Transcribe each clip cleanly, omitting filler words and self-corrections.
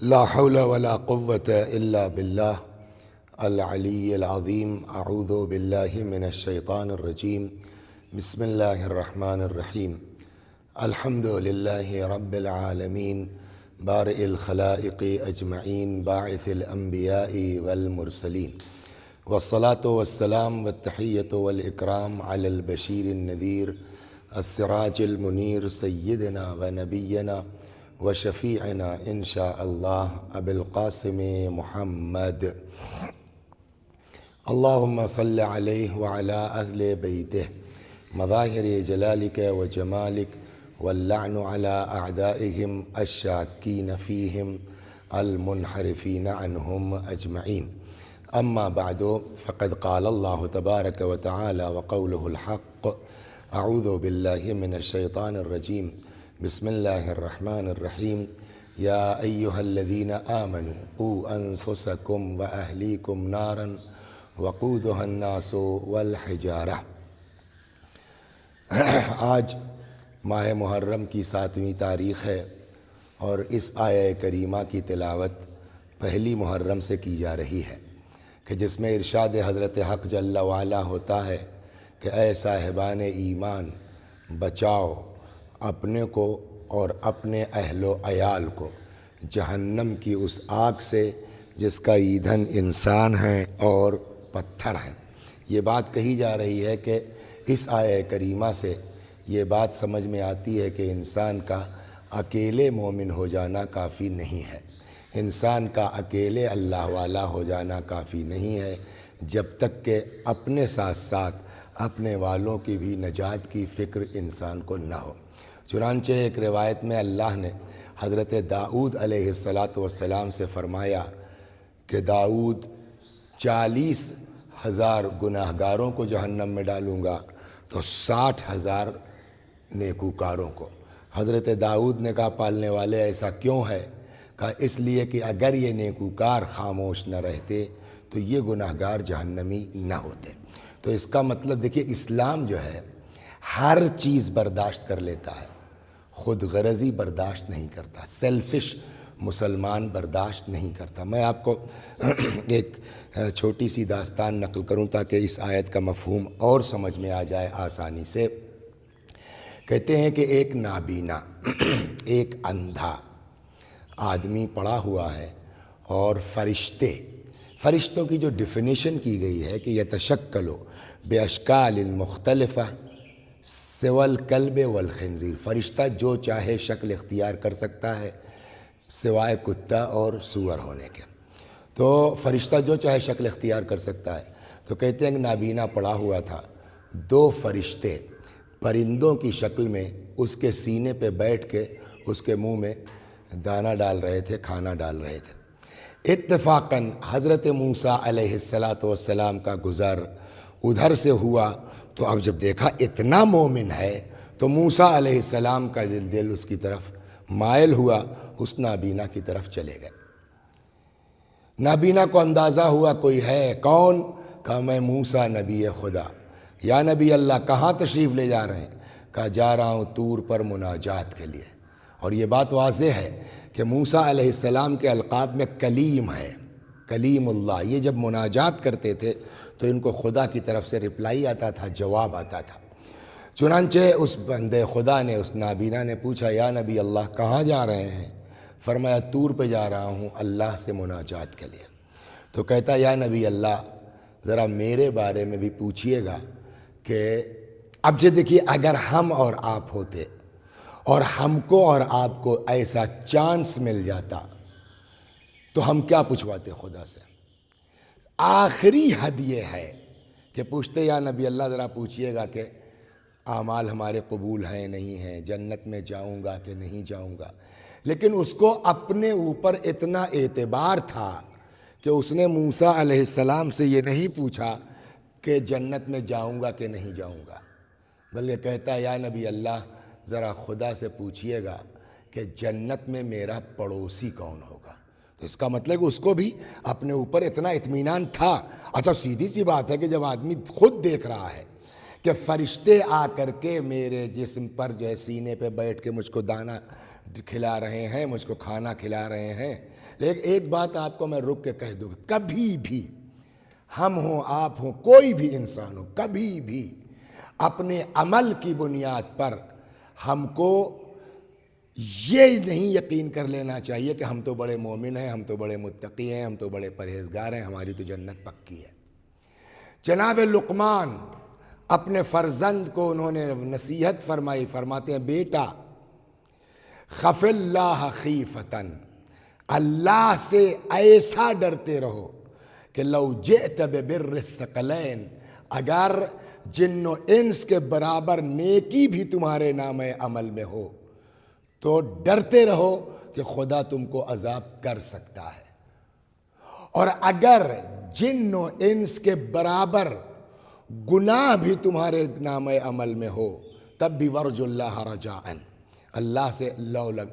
لا حول ولا قوة إلا بالله العلي العظيم. أعوذ بالله من الشيطان الرجيم. بسم الله الرحمن الرحيم. الحمد لله رب العالمين بارئ الخلائق أجمعين باعث الأنبياء والمرسلين، والصلاة والسلام والتحية والإكرام على البشير النذير السراج المنير سيدنا ونبينا وشفيعنا إن شاء الله أبي القاسم محمد. اللهم صل عليه وعلى أهل بيته مظاهر جلالك وجمالك، واللعن على أعدائهم الشاكين فيهم المنحرفين عنهم أجمعين. أما بعد، فقد قال الله تبارك وتعالى وقوله الحق: أعوذ بالله من الشيطان الرجيم. بسم الله الرحمن الرحيم. يا أيها الذين آمنوا قوا أنفسكم وأهليكم نارا وقودها الناس والحجارة۔ آج ماہ محرم کی 7ویں تاریخ ہے اور اس آیہ کریمہ کی تلاوت پہلی محرم سے کی جا رہی ہے کہ جس میں ارشاد حضرت حق جل وعلا ہوتا ہے کہ اے صاحبان ایمان، بچاؤ اپنے کو اور اپنے اہل و عیال کو جہنم کی اس آگ سے جس کا ایندھن انسان ہیں اور پتھر ہیں۔ یہ بات کہی جا رہی ہے کہ اس آیہ کریمہ سے یہ بات سمجھ میں آتی ہے کہ انسان کا اکیلے مومن ہو جانا کافی نہیں ہے، انسان کا اکیلے اللہ والا ہو جانا کافی نہیں ہے، جب تک کہ اپنے ساتھ ساتھ اپنے والوں کی بھی نجات کی فکر انسان کو نہ ہو۔ چنانچہ ایک روایت میں اللہ نے حضرت داؤد علیہ السلام سے فرمایا کہ داؤد 40,000 گناہگاروں کو جہنم میں ڈالوں گا تو 60,000 نیکوکاروں کو۔ حضرت داؤد نے کہا پالنے والے ایسا کیوں ہے؟ کہا اس لیے کہ اگر یہ نیکوکار خاموش نہ رہتے تو یہ گناہگار جہنمی نہ ہوتے۔ تو اس کا مطلب دیکھیے، اسلام جو ہے ہر چیز برداشت کر لیتا ہے، خود غرضی برداشت نہیں کرتا، سیلفش مسلمان برداشت نہیں کرتا۔ میں آپ کو ایک چھوٹی سی داستان نقل کروں تاکہ اس آیت کا مفہوم اور سمجھ میں آ جائے آسانی سے۔ کہتے ہیں کہ ایک نابینا ایک اندھا آدمی پڑا ہوا ہے اور فرشتوں کی جو ڈیفینیشن کی گئی ہے کہ یتشکل باشکال مختلفہ سوى الکلب والخنزیر، فرشتہ جو چاہے شکل اختیار کر سکتا ہے سوائے کتا اور سور ہونے کے۔ تو فرشتہ جو چاہے شکل اختیار کر سکتا ہے۔ تو کہتے ہیں کہ نابینا پڑا ہوا تھا، 2 فرشتے پرندوں کی شکل میں اس کے سینے پہ بیٹھ کے اس کے منہ میں دانہ ڈال رہے تھے، کھانا ڈال رہے تھے۔ اتفاقاً حضرت موسیٰ علیہ السلام کا گزر ادھر سے ہوا، تو اب جب دیکھا اتنا مومن ہے تو موسیٰ علیہ السلام کا دل اس کی طرف مائل ہوا، اس نابینا کی طرف چلے گئے۔ نابینا کو اندازہ ہوا کوئی ہے، کون؟ کہا میں موسیٰ نبی خدا۔ یا نبی اللہ کہاں تشریف لے جا رہے ہیں؟ کہا جا رہا ہوں طور پر مناجات کے لیے۔ اور یہ بات واضح ہے کہ موسیٰ علیہ السلام کے القاب میں کلیم ہے، کلیم اللہ۔ یہ جب مناجات کرتے تھے تو ان کو خدا کی طرف سے رپلائی آتا تھا، جواب آتا تھا۔ چنانچہ اس بندے خدا نے، اس نابینا نے پوچھا یا نبی اللہ کہاں جا رہے ہیں؟ فرمایا طور پہ جا رہا ہوں اللہ سے مناجات کے لیے۔ تو کہتا یا نبی اللہ ذرا میرے بارے میں بھی پوچھئے گا کہ اب جو دیکھیے اگر ہم اور آپ ہوتے اور ہم کو اور آپ کو ایسا چانس مل جاتا تو ہم کیا پوچھواتے خدا سے؟ آخری حد یہ ہے کہ پوچھتے یا نبی اللہ ذرا پوچھئے گا کہ اعمال ہمارے قبول ہیں نہیں ہیں، جنت میں جاؤں گا کہ نہیں جاؤں گا۔ لیکن اس کو اپنے اوپر اتنا اعتبار تھا کہ اس نے موسیٰ علیہ السلام سے یہ نہیں پوچھا کہ جنت میں جاؤں گا کہ نہیں جاؤں گا، بلکہ کہتا یا نبی اللہ ذرا خدا سے پوچھئے گا کہ جنت میں میرا پڑوسی کون ہوگا۔ تو اس کا مطلب اس کو بھی اپنے اوپر اتنا اطمینان تھا۔ اچھا سیدھی سی بات ہے کہ جب آدمی خود دیکھ رہا ہے کہ فرشتے آ کر کے میرے جسم پر جو ہے سینے پہ بیٹھ کے مجھ کو دانہ کھلا رہے ہیں، مجھ کو کھانا کھلا رہے ہیں۔ لیکن ایک بات آپ کو میں رک کے کہہ دوں، کبھی بھی ہم ہوں، آپ ہوں، کوئی بھی انسان ہو، کبھی بھی اپنے عمل کی بنیاد پر ہم کو یہ نہیں یقین کر لینا چاہیے کہ ہم تو بڑے مومن ہیں، ہم تو بڑے متقی ہیں، ہم تو بڑے پرہیزگار ہیں، ہماری تو جنت پکی ہے۔ جناب لقمان اپنے فرزند کو انہوں نے نصیحت فرمائی، فرماتے ہیں بیٹا خف اللہ خیفتن، اللہ سے ایسا ڈرتے رہو کہ لو جئت ببر الثقلین، اگر جن و انس کے برابر نیکی بھی تمہارے نام عمل میں ہو تو ڈرتے رہو کہ خدا تم کو عذاب کر سکتا ہے، اور اگر جن و انس کے برابر گناہ بھی تمہارے نام عمل میں ہو تب بھی ورج اللہ رجاءً، اللہ سے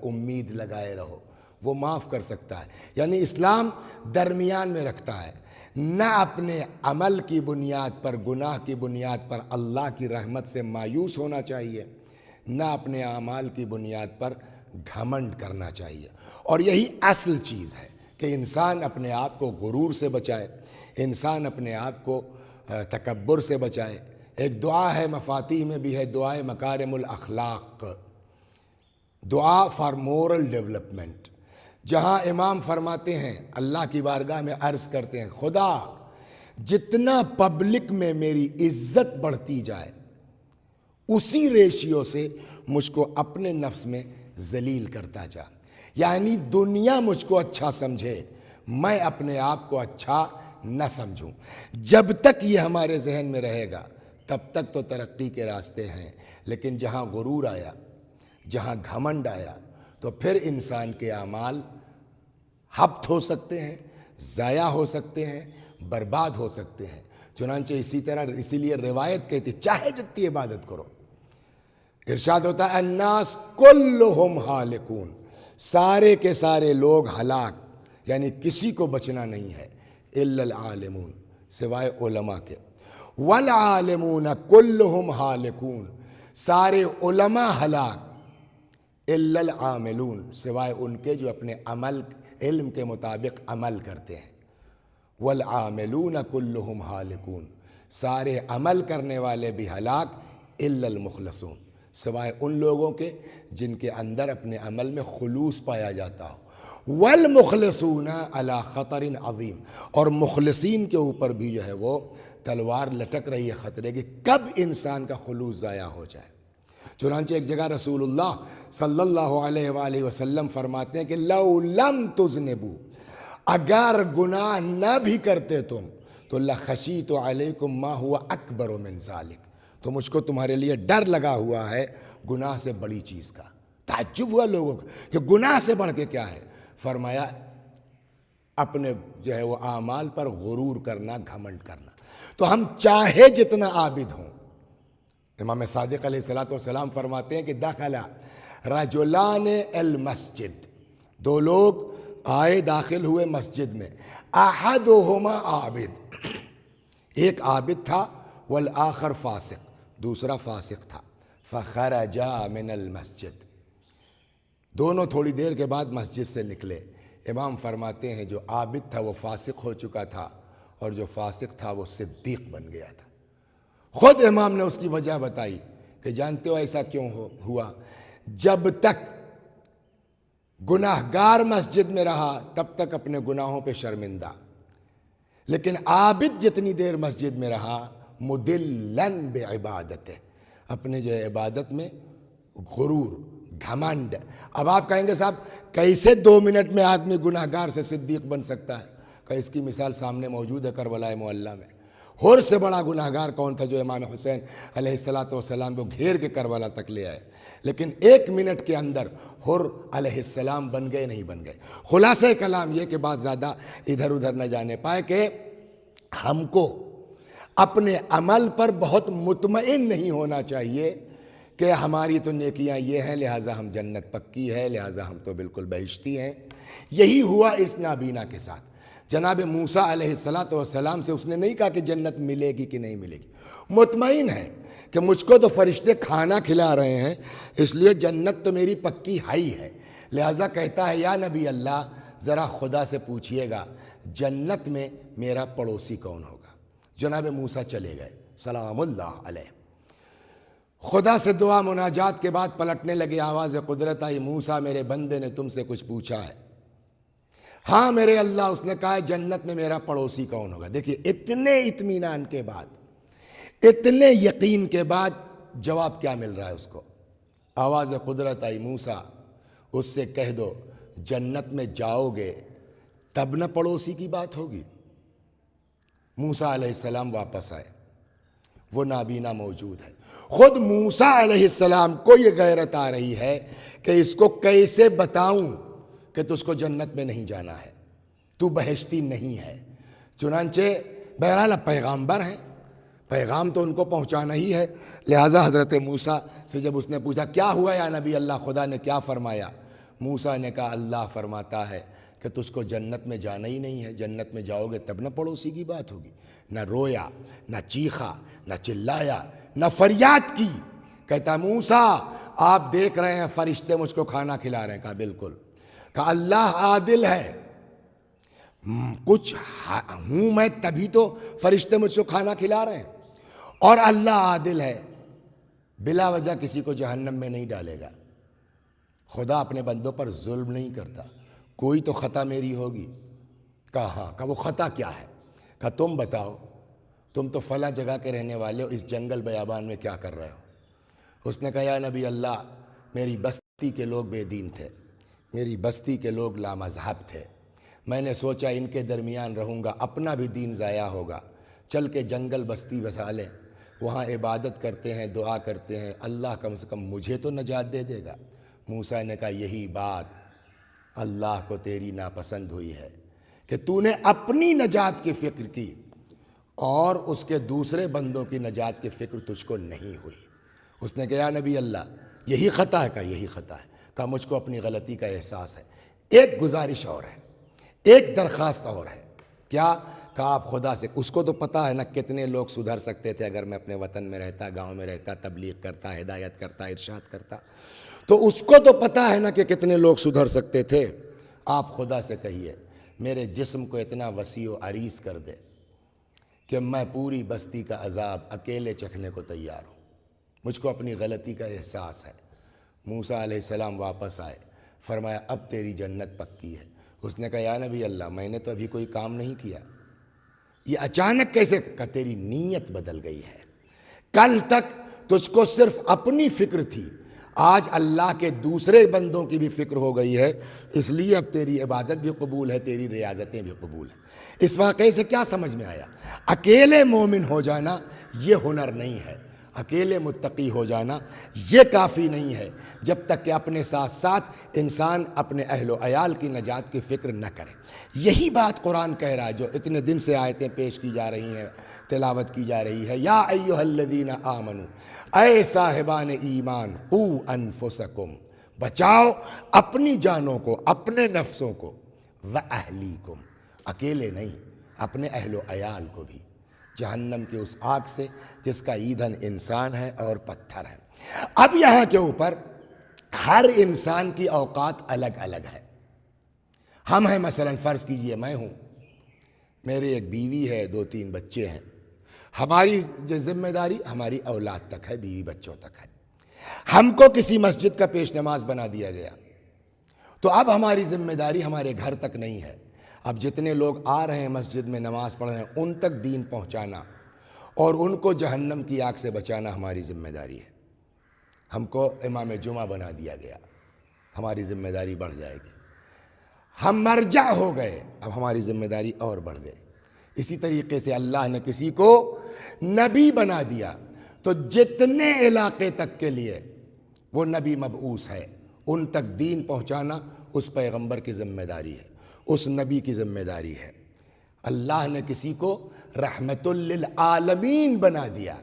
امید لگائے رہو، وہ معاف کر سکتا ہے۔ یعنی اسلام درمیان میں رکھتا ہے، نہ اپنے عمل کی بنیاد پر، گناہ کی بنیاد پر اللہ کی رحمت سے مایوس ہونا چاہیے، نہ اپنے اعمال کی بنیاد پر گھمنڈ کرنا چاہیے۔ اور یہی اصل چیز ہے کہ انسان اپنے آپ کو غرور سے بچائے، انسان اپنے آپ کو تکبر سے بچائے۔ ایک دعا ہے، مفاتیح میں بھی ہے، دعائے مکارم الاخلاق، دعا فار مورل ڈیولپمنٹ، جہاں امام فرماتے ہیں، اللہ کی بارگاہ میں عرض کرتے ہیں، خدا جتنا پبلک میں میری عزت بڑھتی جائے اسی ریشیو سے مجھ کو اپنے نفس میں ذلیل کرتا جا، یعنی دنیا مجھ کو اچھا سمجھے، میں اپنے آپ کو اچھا نہ سمجھوں۔ جب تک یہ ہمارے ذہن میں رہے گا تب تک تو ترقی کے راستے ہیں، لیکن جہاں غرور آیا، جہاں گھمنڈ آیا، تو پھر انسان کے اعمال ہبط ہو سکتے ہیں، ضائع ہو سکتے ہیں، برباد ہو سکتے ہیں۔ چنانچہ اسی لیے روایت کہتی چاہے جتنی عبادت کرو، ارشاد ہوتا ہے الناس کلہم ہالکون، سارے کے سارے لوگ ہلاک، یعنی کسی کو بچنا نہیں ہے، الا العالمون، سوائے علماء کے، والعالمون کلہم ہالکون، سارے علماء ہلاک، الا العاملون، سوائے ان کے جو اپنے عمل علم کے مطابق عمل کرتے ہیں، والعاملون کلہم ہالکون، سارے عمل کرنے والے بھی ہلاک، الا المخلصون، سوائے ان لوگوں کے جن کے اندر اپنے عمل میں خلوص پایا جاتا ہو، والمخلصون علی خطر عظیم، اور مخلصین کے اوپر بھی جو ہے وہ تلوار لٹک رہی ہے خطرے کی، کب انسان کا خلوص ضائع ہو جائے۔ چنانچہ ایک جگہ رسول اللہ صلی اللہ علیہ وآلہ وسلم فرماتے ہیں کہ لو لم تذنبوا، اگر گناہ نہ بھی کرتے تم تو لخشیت علیکم ما ہوا اکبر من ذالک، تو مجھ کو تمہارے لیے ڈر لگا ہوا ہے گناہ سے بڑی چیز کا۔ تعجب ہوا لوگوں کا کہ گناہ سے بڑھ کے کیا ہے؟ فرمایا اپنے جو ہے وہ اعمال پر غرور کرنا، گھمنڈ کرنا۔ تو ہم چاہے جتنا عابد ہوں، امام صادق علیہ السلام فرماتے ہیں کہ دخل رجلان المسجد، دو لوگ آئے، داخل ہوئے مسجد میں، احدہما عابد، ایک عابد تھا، والآخر فاسق، دوسرا فاسق تھا، فخرجا من المسجد، دونوں تھوڑی دیر کے بعد مسجد سے نکلے۔ امام فرماتے ہیں جو عابد تھا وہ فاسق ہو چکا تھا، اور جو فاسق تھا وہ صدیق بن گیا تھا۔ خود امام نے اس کی وجہ بتائی کہ جانتے ہو ایسا کیوں ہوا؟ جب تک گناہ گار مسجد میں رہا تب تک اپنے گناہوں پہ شرمندہ، لیکن عابد جتنی دیر مسجد میں رہا مدلن بعبادتہ، اپنے جو ہے عبادت میں غرور، گھمنڈ۔ اب آپ کہیں گے صاحب کیسے 2 منٹ میں آدمی گناہ گار سے صدیق بن سکتا ہے؟ کہ اس کی مثال سامنے موجود ہے کربلا معلیٰ میں۔ حر سے بڑا گناہ گار کون تھا جو امام حسین علیہ السلام کو گھیر کے کربلا تک لے آئے؟ لیکن 1 منٹ کے اندر حر علیہ السلام بن گئے، نہیں بن گئے۔ خلاصہ کلام یہ کہ بات زیادہ ادھر ادھر نہ جانے پائے کہ ہم کو اپنے عمل پر بہت مطمئن نہیں ہونا چاہیے کہ ہماری تو نیکیاں یہ ہیں لہٰذا ہم جنت پکی ہے، لہٰذا ہم تو بالکل بہشتی ہیں۔ یہی ہوا اس نابینا کے ساتھ۔ جناب موسیٰ علیہ السلام سے اس نے نہیں کہا کہ جنت ملے گی کہ نہیں ملے گی، مطمئن ہے کہ مجھ کو تو فرشتے کھانا کھلا رہے ہیں، اس لیے جنت تو میری پکی ہی ہے۔ لہٰذا کہتا ہے یا نبی اللہ ذرا خدا سے پوچھئے گا جنت میں میرا پڑوسی کون ہوگا۔ جناب موسیٰ چلے گئے سلام اللہ علیہ، خدا سے دعا مناجات کے بعد پلٹنے لگے، آواز قدرت آئی، موسیٰ میرے بندے نے تم سے کچھ پوچھا ہے؟ ہاں میرے اللہ، اس نے کہا ہے جنت میں میرا پڑوسی کون ہوگا۔ دیکھیے اتنے اطمینان کے بعد، اتنے یقین کے بعد جواب کیا مل رہا ہے اس کو۔ آواز قدرت آئی، موسیٰ اس سے کہہ دو جنت میں جاؤ گے تب نہ پڑوسی کی بات ہوگی۔ موسیٰ علیہ السلام واپس آئے، وہ نابینا موجود ہے۔ خود موسیٰ علیہ السلام کو یہ غیرت آ رہی ہے کہ اس کو کیسے بتاؤں کہ تجھ کو جنت میں نہیں جانا ہے، تو بہشتی نہیں ہے۔ چنانچہ بہرحال اب پیغامبر ہیں، پیغام تو ان کو پہنچانا ہی ہے۔ لہٰذا حضرت موسیٰ سے جب اس نے پوچھا کیا ہوا یا نبی اللہ، خدا نے کیا فرمایا؟ موسیٰ نے کہا اللہ فرماتا ہے کہ تجھ کو جنت میں جانا ہی نہیں ہے، جنت میں جاؤ گے تب نہ پڑوسی کی بات ہوگی۔ نہ رویا، نہ چیخا، نہ چلایا، نہ فریاد کی۔ کہتا موسیٰ آپ دیکھ رہے ہیں فرشتے مجھ کو کھانا کھلا رہے ہیں۔ کہا بالکل۔ کہا اللہ عادل ہے، کچھ ہوں میں تبھی تو فرشتے مجھ کو کھانا کھلا رہے ہیں، اور اللہ عادل ہے، بلا وجہ کسی کو جہنم میں نہیں ڈالے گا۔ خدا اپنے بندوں پر ظلم نہیں کرتا، کوئی تو خطا میری ہوگی۔ کہا ہاں۔ کہا وہ خطا کیا ہے؟ کہا تم بتاؤ، تم تو فلاں جگہ کے رہنے والے ہو، اس جنگل بیابان میں کیا کر رہے ہو؟ اس نے کہا یا نبی اللہ میری بستی کے لوگ بے دین تھے، میری بستی کے لوگ لامذہب تھے، میں نے سوچا ان کے درمیان رہوں گا اپنا بھی دین ضائع ہوگا، چل کے جنگل بستی بسا لیں، وہاں عبادت کرتے ہیں، دعا کرتے ہیں، اللہ کم سے کم مجھے تو نجات دے دے گا۔ موسیٰ نے کہا یہی بات اللہ کو تیری ناپسند ہوئی ہے کہ تو نے اپنی نجات کی فکر کی اور اس کے دوسرے بندوں کی نجات کی فکر تجھ کو نہیں ہوئی۔ اس نے کہا یا نبی اللہ یہی خطا ہے؟ کہا یہی خطا ہے۔ کہا مجھ کو اپنی غلطی کا احساس ہے، ایک گزارش اور ہے، ایک درخواست اور ہے۔ کیا؟ کہا آپ خدا سے، اس کو تو پتہ ہے نا کتنے لوگ سدھر سکتے تھے اگر میں اپنے وطن میں رہتا، گاؤں میں رہتا، تبلیغ کرتا، ہدایت کرتا، ارشاد کرتا، تو اس کو تو پتہ ہے نا کہ کتنے لوگ سدھر سکتے تھے۔ آپ خدا سے کہیے میرے جسم کو اتنا وسیع و عریض کر دے کہ میں پوری بستی کا عذاب اکیلے چکھنے کو تیار ہوں، مجھ کو اپنی غلطی کا احساس ہے۔ موسیٰ علیہ السلام واپس آئے، فرمایا اب تیری جنت پکی ہے۔ اس نے کہا یا نبی اللہ میں نے تو ابھی کوئی کام نہیں کیا، یہ اچانک کیسے؟ کہ تیری نیت بدل گئی ہے، کل تک تجھ کو صرف اپنی فکر تھی، آج اللہ کے دوسرے بندوں کی بھی فکر ہو گئی ہے، اس لیے اب تیری عبادت بھی قبول ہے، تیری ریاضتیں بھی قبول ہیں۔ اس واقعے سے کیا سمجھ میں آیا؟ اکیلے مومن ہو جانا یہ ہنر نہیں ہے، اکیلے متقی ہو جانا یہ کافی نہیں ہے، جب تک کہ اپنے ساتھ ساتھ انسان اپنے اہل و عیال کی نجات کی فکر نہ کرے۔ یہی بات قرآن کہہ رہا ہے، جو اتنے دن سے آیتیں پیش کی جا رہی ہیں، تلاوت کی جا رہی ہے۔ یا ایھا الذین آمنوا، اے صاحبان ایمان، قوا انفسکم، بچاؤ اپنی جانوں کو، اپنے نفسوں کو، واہلیکم، اکیلے نہیں اپنے اہل و عیال کو بھی، جہنم کی اس آگ سے جس کا ایندھن انسان ہے اور پتھر ہے۔ اب یہاں کے اوپر ہر انسان کی اوقات الگ الگ ہے۔ ہم ہیں مثلا فرض کیجئے میں ہوں، میری ایک بیوی ہے، 2-3 بچے ہیں، ہماری جو ذمہ داری ہماری اولاد تک ہے، بیوی بچوں تک ہے۔ ہم کو کسی مسجد کا پیش نماز بنا دیا گیا تو اب ہماری ذمہ داری ہمارے گھر تک نہیں ہے، اب جتنے لوگ آ رہے ہیں مسجد میں نماز پڑھ رہے ہیں ان تک دین پہنچانا اور ان کو جہنم کی آگ سے بچانا ہماری ذمہ داری ہے۔ ہم کو امام جمعہ بنا دیا گیا، ہماری ذمہ داری بڑھ جائے گی۔ ہم مرجع ہو گئے، اب ہماری ذمہ داری اور بڑھ گئی۔ اسی طریقے سے اللہ نے کسی کو نبی بنا دیا تو جتنے علاقے تک کے لیے وہ نبی مبعوث ہے ان تک دین پہنچانا اس پیغمبر کی ذمہ داری ہے، اس نبی کی ذمہ داری ہے۔ اللہ نے کسی کو رحمت للعالمین بنا دیا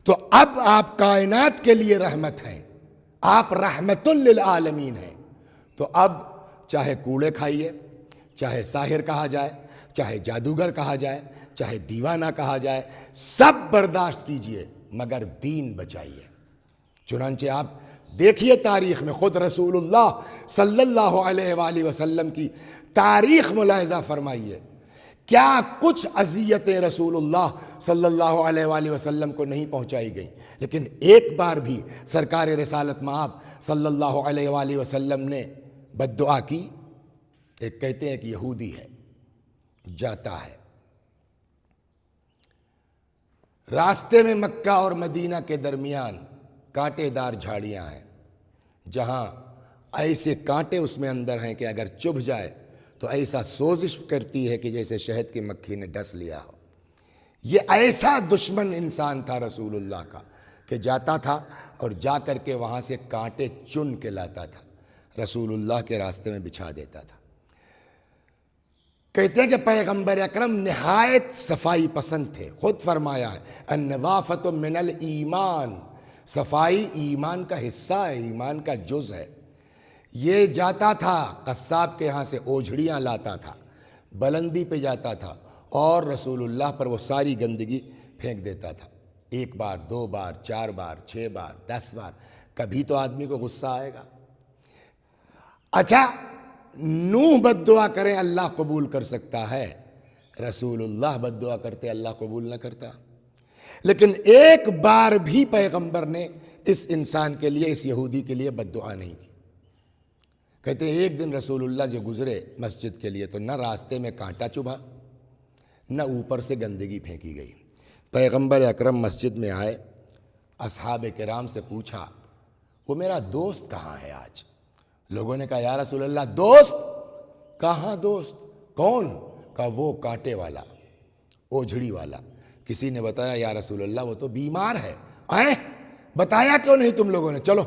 تو اب آپ کائنات کے لیے رحمت ہیں، آپ رحمت للعالمین ہیں، تو اب چاہے کوڑے کھائیے، چاہے ساحر کہا جائے، چاہے جادوگر کہا جائے، چاہے دیوانہ کہا جائے، سب برداشت کیجئے مگر دین بچائیے۔ چنانچہ آپ دیکھیے تاریخ میں خود رسول اللہ صلی اللہ علیہ وآلہ وسلم کی تاریخ ملاحظہ فرمائیے، کیا کچھ اذیتیں رسول اللہ صلی اللہ علیہ وآلہ وسلم کو نہیں پہنچائی گئیں، لیکن ایک بار بھی سرکار رسالت مآب صلی اللہ علیہ وآلہ وسلم نے بد دعا کی؟ ایک کہتے ہیں کہ یہودی ہے، جاتا ہے، راستے میں مکہ اور مدینہ کے درمیان کانٹے دار جھاڑیاں ہیں، جہاں ایسے کانٹے اس میں اندر ہیں کہ اگر چبھ جائے تو ایسا سوزش کرتی ہے کہ جیسے شہد کی مکھی نے ڈس لیا ہو۔ یہ ایسا دشمن انسان تھا رسول اللہ کا کہ جاتا تھا اور جا کر کے وہاں سے کانٹے چن کے لاتا تھا، رسول اللہ کے راستے میں بچھا دیتا تھا۔ کہتے ہیں کہ پیغمبر اکرم نہایت صفائی پسند تھے، خود فرمایا ہے النظافۃ من الایمان، صفائی ایمان کا حصہ ہے، ایمان کا جز ہے۔ یہ جاتا تھا قصاب کے ہاں سے اوجھڑیاں لاتا تھا، بلندی پہ جاتا تھا اور رسول اللہ پر وہ ساری گندگی پھینک دیتا تھا، 1 بار 2 بار 4 بار 6 بار 10 بار، کبھی تو آدمی کو غصہ آئے گا۔ اچھا، نوح بد دعا کریں اللہ قبول کر سکتا ہے، رسول اللہ بد دعا کرتے اللہ قبول نہ کرتا۔ لیکن ایک بار بھی پیغمبر نے اس انسان کے لیے، اس یہودی کے لیے بد دعا نہیں کی۔ کہتے ہیں ایک دن رسول اللہ جو گزرے مسجد کے لیے تو نہ راستے میں کانٹا چبھا، نہ اوپر سے گندگی پھینکی گئی۔ پیغمبر اکرم مسجد میں آئے، اصحاب کرام سے پوچھا وہ میرا دوست کہاں ہے آج؟ لوگوں نے کہا یا رسول اللہ دوست کہاں؟ دوست کون؟ کہا وہ کانٹے والا، اوجھڑی والا۔ کسی نے بتایا یا رسول اللہ وہ تو بیمار ہے۔ آئے بتایا کیوں نہیں تم لوگوں نے؟ چلو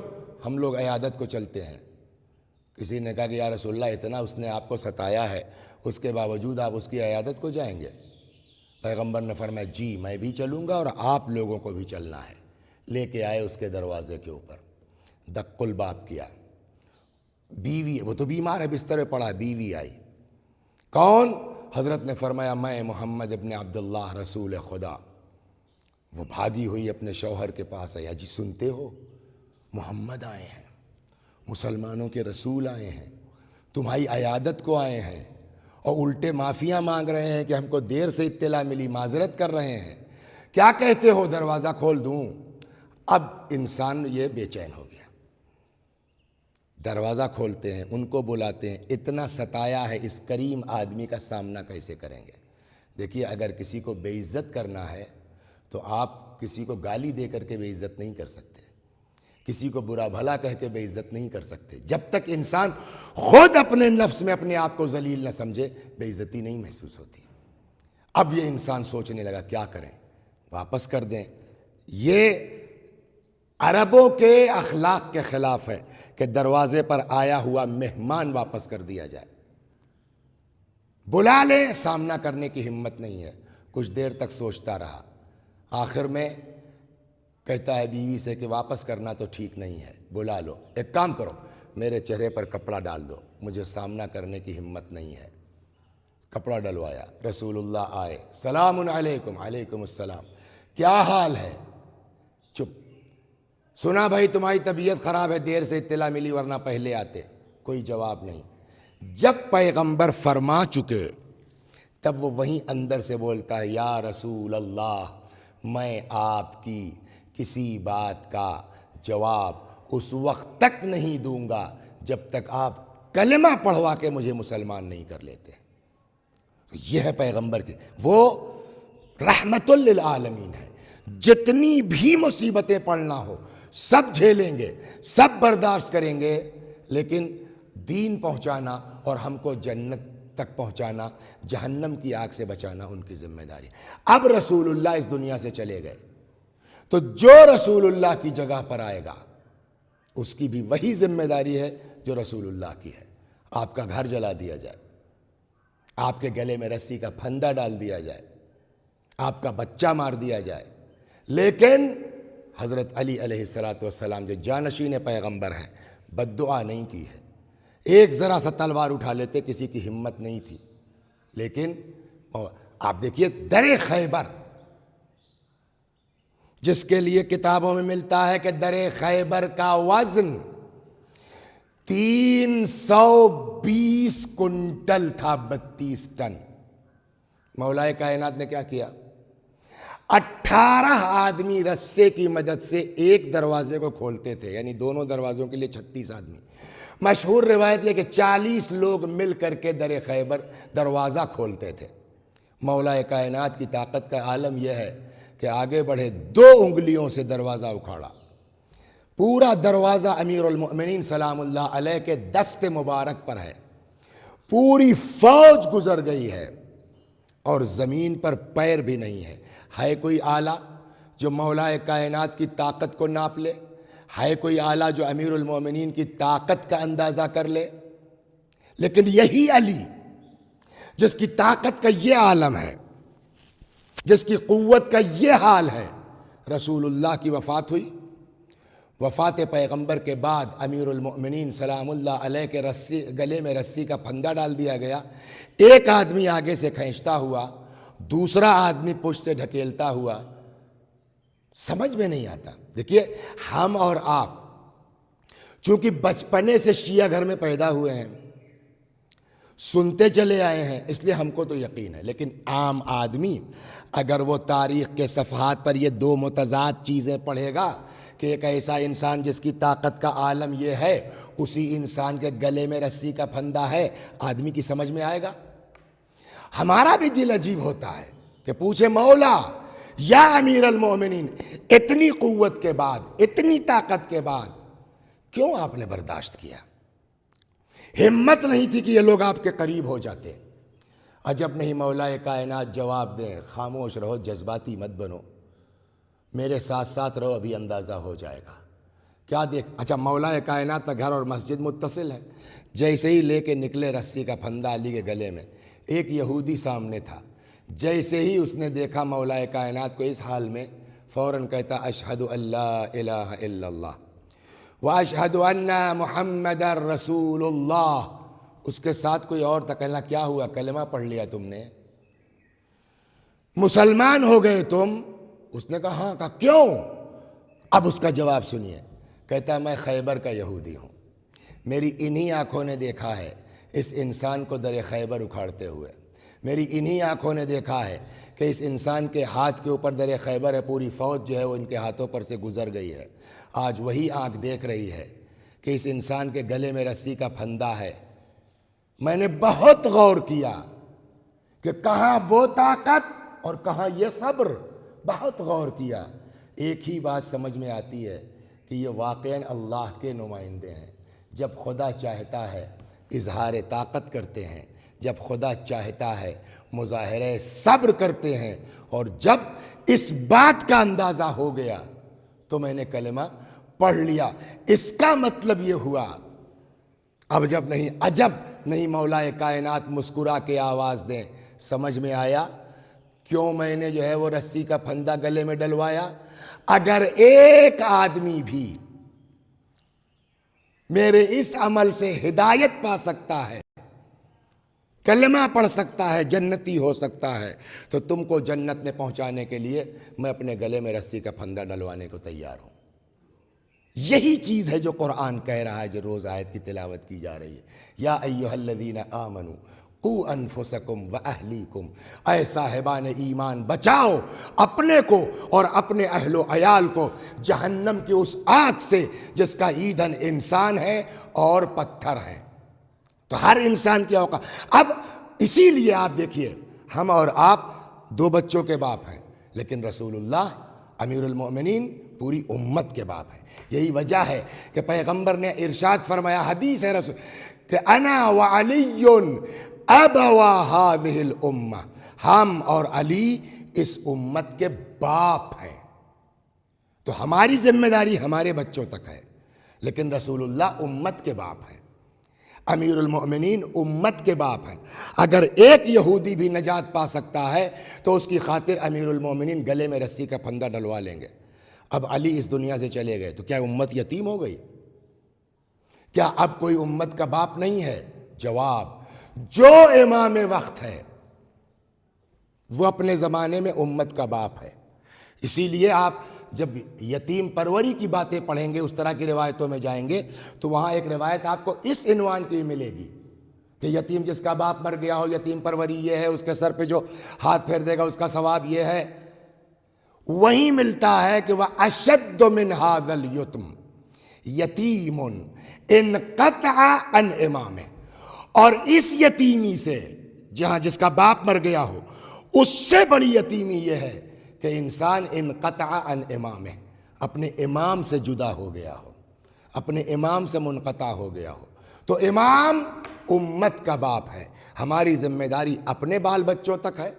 ہم لوگ عیادت کو چلتے ہیں۔ کسی نے کہا کہ یا رسول اللہ اتنا اس نے آپ کو ستایا ہے، اس کے باوجود آپ اس کی عیادت کو جائیں گے؟ پیغمبر نے فرمایا جی میں بھی چلوں گا اور آپ لوگوں کو بھی چلنا ہے۔ لے کے آئے اس کے دروازے کے اوپر، دق الباب کیا، بیوی، وہ تو بیمار ہے بستر پہ پڑا، بیوی آئی۔ کون؟ حضرت نے فرمایا میں محمد ابن عبداللہ رسول خدا۔ وہ بھاگی ہوئی اپنے شوہر کے پاس آئی، جی سنتے ہو محمد آئے ہیں، مسلمانوں کے رسول آئے ہیں، تمہاری عیادت کو آئے ہیں اور الٹے معافیاں مانگ رہے ہیں کہ ہم کو دیر سے اطلاع ملی، معذرت کر رہے ہیں، کیا کہتے ہو دروازہ کھول دوں؟ اب انسان یہ بے چین ہو گیا، دروازہ کھولتے ہیں، ان کو بلاتے ہیں، اتنا ستایا ہے، اس کریم آدمی کا سامنا کیسے کریں گے؟ دیکھیے اگر کسی کو بے عزت کرنا ہے تو آپ کسی کو گالی دے کر کے بے عزت نہیں کر سکتے، کسی کو برا بھلا کہہ کے بے عزت نہیں کر سکتے۔ جب تک انسان خود اپنے نفس میں اپنے آپ کو ذلیل نہ سمجھے بے عزتی نہیں محسوس ہوتی۔ اب یہ انسان سوچنے لگا کیا کریں، واپس کر دیں؟ یہ عربوں کے اخلاق کے خلاف ہے کہ دروازے پر آیا ہوا مہمان واپس کر دیا جائے۔ بلا لیں، سامنا کرنے کی ہمت نہیں ہے۔ کچھ دیر تک سوچتا رہا، آخر میں کہتا ہے بیوی سے کہ واپس کرنا تو ٹھیک نہیں ہے، بلا لو، ایک کام کرو میرے چہرے پر کپڑا ڈال دو، مجھے سامنا کرنے کی ہمت نہیں ہے۔ کپڑا ڈلوایا، رسول اللہ آئے، سلام علیکم، علیکم السلام، کیا حال ہے؟ چپ۔ سنا بھائی تمہاری طبیعت خراب ہے، دیر سے اطلاع ملی ورنہ پہلے آتے۔ کوئی جواب نہیں۔ جب پیغمبر فرما چکے تب وہ وہیں اندر سے بولتا ہے یا رسول اللہ میں آپ کی کسی بات کا جواب اس وقت تک نہیں دوں گا جب تک آپ کلمہ پڑھوا کے مجھے مسلمان نہیں کر لیتے۔ تو یہ ہے پیغمبر کی، وہ رحمت للعالمین ہے۔ جتنی بھی مصیبتیں پڑھنا ہو سب جھیلیں گے، سب برداشت کریں گے، لیکن دین پہنچانا اور ہم کو جنت تک پہنچانا، جہنم کی آگ سے بچانا ان کی ذمہ داری۔ اب رسول اللہ اس دنیا سے چلے گئے تو جو رسول اللہ کی جگہ پر آئے گا اس کی بھی وہی ذمہ داری ہے جو رسول اللہ کی ہے۔ آپ کا گھر جلا دیا جائے، آپ کے گلے میں رسی کا پھندا ڈال دیا جائے، آپ کا بچہ مار دیا جائے، لیکن حضرت علی علیہ السلام جو جانشین پیغمبر ہیں بد دعا نہیں کی ہے۔ ایک ذرا سا تلوار اٹھا لیتے، کسی کی ہمت نہیں تھی، لیکن آپ دیکھیے در خیبر جس کے لیے کتابوں میں ملتا ہے کہ در خیبر کا وزن 320 کنٹل تھا، 32 ٹن۔ مولا کائنات نے کیا کیا؟ 18 آدمی رسے کی مدد سے ایک دروازے کو کھولتے تھے، یعنی دونوں دروازوں کے لیے 36 آدمی۔ مشہور روایت یہ کہ 40 لوگ مل کر کے در خیبر دروازہ کھولتے تھے۔ مولا کائنات کی طاقت کا عالم یہ ہے کہ آگے بڑھے، 2 انگلیوں سے دروازہ اکھاڑا، پورا دروازہ امیر المؤمنین سلام اللہ علیہ کے دست مبارک پر ہے، پوری فوج گزر گئی ہے اور زمین پر پیر بھی نہیں ہے۔ ہے کوئی آلہ جو مولا کائنات کی طاقت کو ناپ لے؟ ہے کوئی آلہ جو امیر المومنین کی طاقت کا اندازہ کر لے؟ لیکن یہی علی جس کی طاقت کا یہ عالم ہے، جس کی قوت کا یہ حال ہے، رسول اللہ کی وفات ہوئی۔ وفات پیغمبر کے بعد امیر المؤمنین سلام اللہ علیہ کے گلے میں رسی کا پھندا ڈال دیا گیا۔ ایک آدمی آگے سے کھینچتا ہوا، دوسرا آدمی پشت سے ڈھکیلتا ہوا، سمجھ میں نہیں آتا۔ دیکھیے، ہم اور آپ چونکہ بچپنے سے شیعہ گھر میں پیدا ہوئے ہیں، سنتے چلے آئے ہیں، اس لیے ہم کو تو یقین ہے، لیکن عام آدمی اگر وہ تاریخ کے صفحات پر یہ 2 متضاد چیزیں پڑھے گا کہ ایک ایسا انسان جس کی طاقت کا عالم یہ ہے، اسی انسان کے گلے میں رسی کا پھندا ہے، آدمی کی سمجھ میں آئے گا؟ ہمارا بھی دل عجیب ہوتا ہے کہ پوچھے مولا یا امیر المومنین، اتنی قوت کے بعد، اتنی طاقت کے بعد کیوں آپ نے برداشت کیا؟ ہمت نہیں تھی کہ یہ لوگ آپ کے قریب ہو جاتے؟ عجب نہیں مولا کائنات جواب دیں، خاموش رہو، جذباتی مت بنو، میرے ساتھ ساتھ رہو، ابھی اندازہ ہو جائے گا۔ کیا دیکھ، اچھا مولا کائنات کا گھر اور مسجد متصل ہے، جیسے ہی لے کے نکلے رسی کا پھندا علی کے گلے میں، ایک یہودی سامنے تھا، جیسے ہی اس نے دیکھا مولا کائنات کو اس حال میں، فوراً کہتا اشہد ان لا الہ الا اللہ واشہد ان محمد رسول اللہ۔ اس کے ساتھ کوئی اور تھا، کہنا کیا ہوا، کلمہ پڑھ لیا تم نے، مسلمان ہو گئے تم؟ اس نے کہا ہاں۔ کہا کیوں؟ اب اس کا جواب سنیے، کہتا ہے میں خیبر کا یہودی ہوں، میری انہی آنکھوں نے دیکھا ہے اس انسان کو در خیبر اکھاڑتے ہوئے، میری انہی آنکھوں نے دیکھا ہے کہ اس انسان کے ہاتھ کے اوپر در خیبر ہے، پوری فوج جو ہے وہ ان کے ہاتھوں پر سے گزر گئی ہے، آج وہی آنکھ دیکھ رہی ہے کہ اس انسان کے گلے میں رسی کا پھندا ہے۔ میں نے بہت غور کیا کہ کہاں وہ طاقت اور کہاں یہ صبر، بہت غور کیا، ایک ہی بات سمجھ میں آتی ہے کہ یہ واقعاً اللہ کے نمائندے ہیں۔ جب خدا چاہتا ہے اظہار طاقت کرتے ہیں، جب خدا چاہتا ہے مظاہرہ صبر کرتے ہیں، اور جب اس بات کا اندازہ ہو گیا تو میں نے کلمہ پڑھ لیا۔ اس کا مطلب یہ ہوا، اب جب نہیں، عجب نہیں مولا کائنات مسکرا کے آواز دیں، سمجھ میں آیا کیوں میں نے جو ہے وہ رسی کا پھندا گلے میں ڈلوایا؟ اگر ایک آدمی بھی میرے اس عمل سے ہدایت پا سکتا ہے، کلمہ پڑھ سکتا ہے، جنتی ہو سکتا ہے، تو تم کو جنت میں پہنچانے کے لیے میں اپنے گلے میں رسی کا پھندا ڈلوانے کو تیار ہوں۔ یہی چیز ہے جو قرآن کہہ رہا ہے، جو روز آیت کی تلاوت کی جا رہی ہے، یا ایھا الذین آمنوا قوا انفسکم واہلیکم، اے صاحبان ایمان بچاؤ اپنے کو اور اپنے اہل و عیال کو جہنم کی اس آگ سے جس کا ایندھن انسان ہے اور پتھر ہے۔ تو ہر انسان کی اوقات، اب اسی لیے آپ دیکھیے، ہم اور آپ 2 بچوں کے باپ ہیں، لیکن رسول اللہ امیر المؤمنین پوری امت کے باپ ہیں۔ یہی وجہ ہے کہ پیغمبر نے ارشاد فرمایا، حدیث ہے رسول کہ انا وعلی ابوا ہذہ الامہ، ہم اور علی اس امت کے باپ ہیں۔ تو ہماری ذمہ داری ہمارے بچوں تک ہے، لیکن رسول اللہ امت کے باپ ہیں، امیر المؤمنین امت کے باپ ہیں۔ اگر ایک یہودی بھی نجات پا سکتا ہے تو اس کی خاطر امیر المؤمنین گلے میں رسی کا پھندا ڈلوا لیں گے۔ اب علی اس دنیا سے چلے گئے تو کیا امت یتیم ہو گئی؟ کیا اب کوئی امت کا باپ نہیں ہے؟ جواب، جو امام وقت ہے وہ اپنے زمانے میں امت کا باپ ہے۔ اسی لیے آپ جب یتیم پروری کی باتیں پڑھیں گے، اس طرح کی روایتوں میں جائیں گے تو وہاں ایک روایت آپ کو اس عنوان کی ملے گی کہ یتیم جس کا باپ مر گیا ہو، یتیم پروری یہ ہے، اس کے سر پہ جو ہاتھ پھیر دے گا اس کا ثواب یہ ہے۔ وہیں ملتا ہے کہ وَأَشَدُّ مِنْ هَذَا الْيَتِيمِ یتیم انقطع عن امامہ، اور اس یتیمی سے جہاں جس کا باپ مر گیا ہو، اس سے بڑی یتیمی یہ ہے کہ انسان انقطع عن امامہ، اپنے امام سے جدا ہو گیا ہو، اپنے امام سے منقطع ہو گیا ہو۔ تو امام امت کا باپ ہے۔ ہماری ذمہ داری اپنے بال بچوں تک ہے،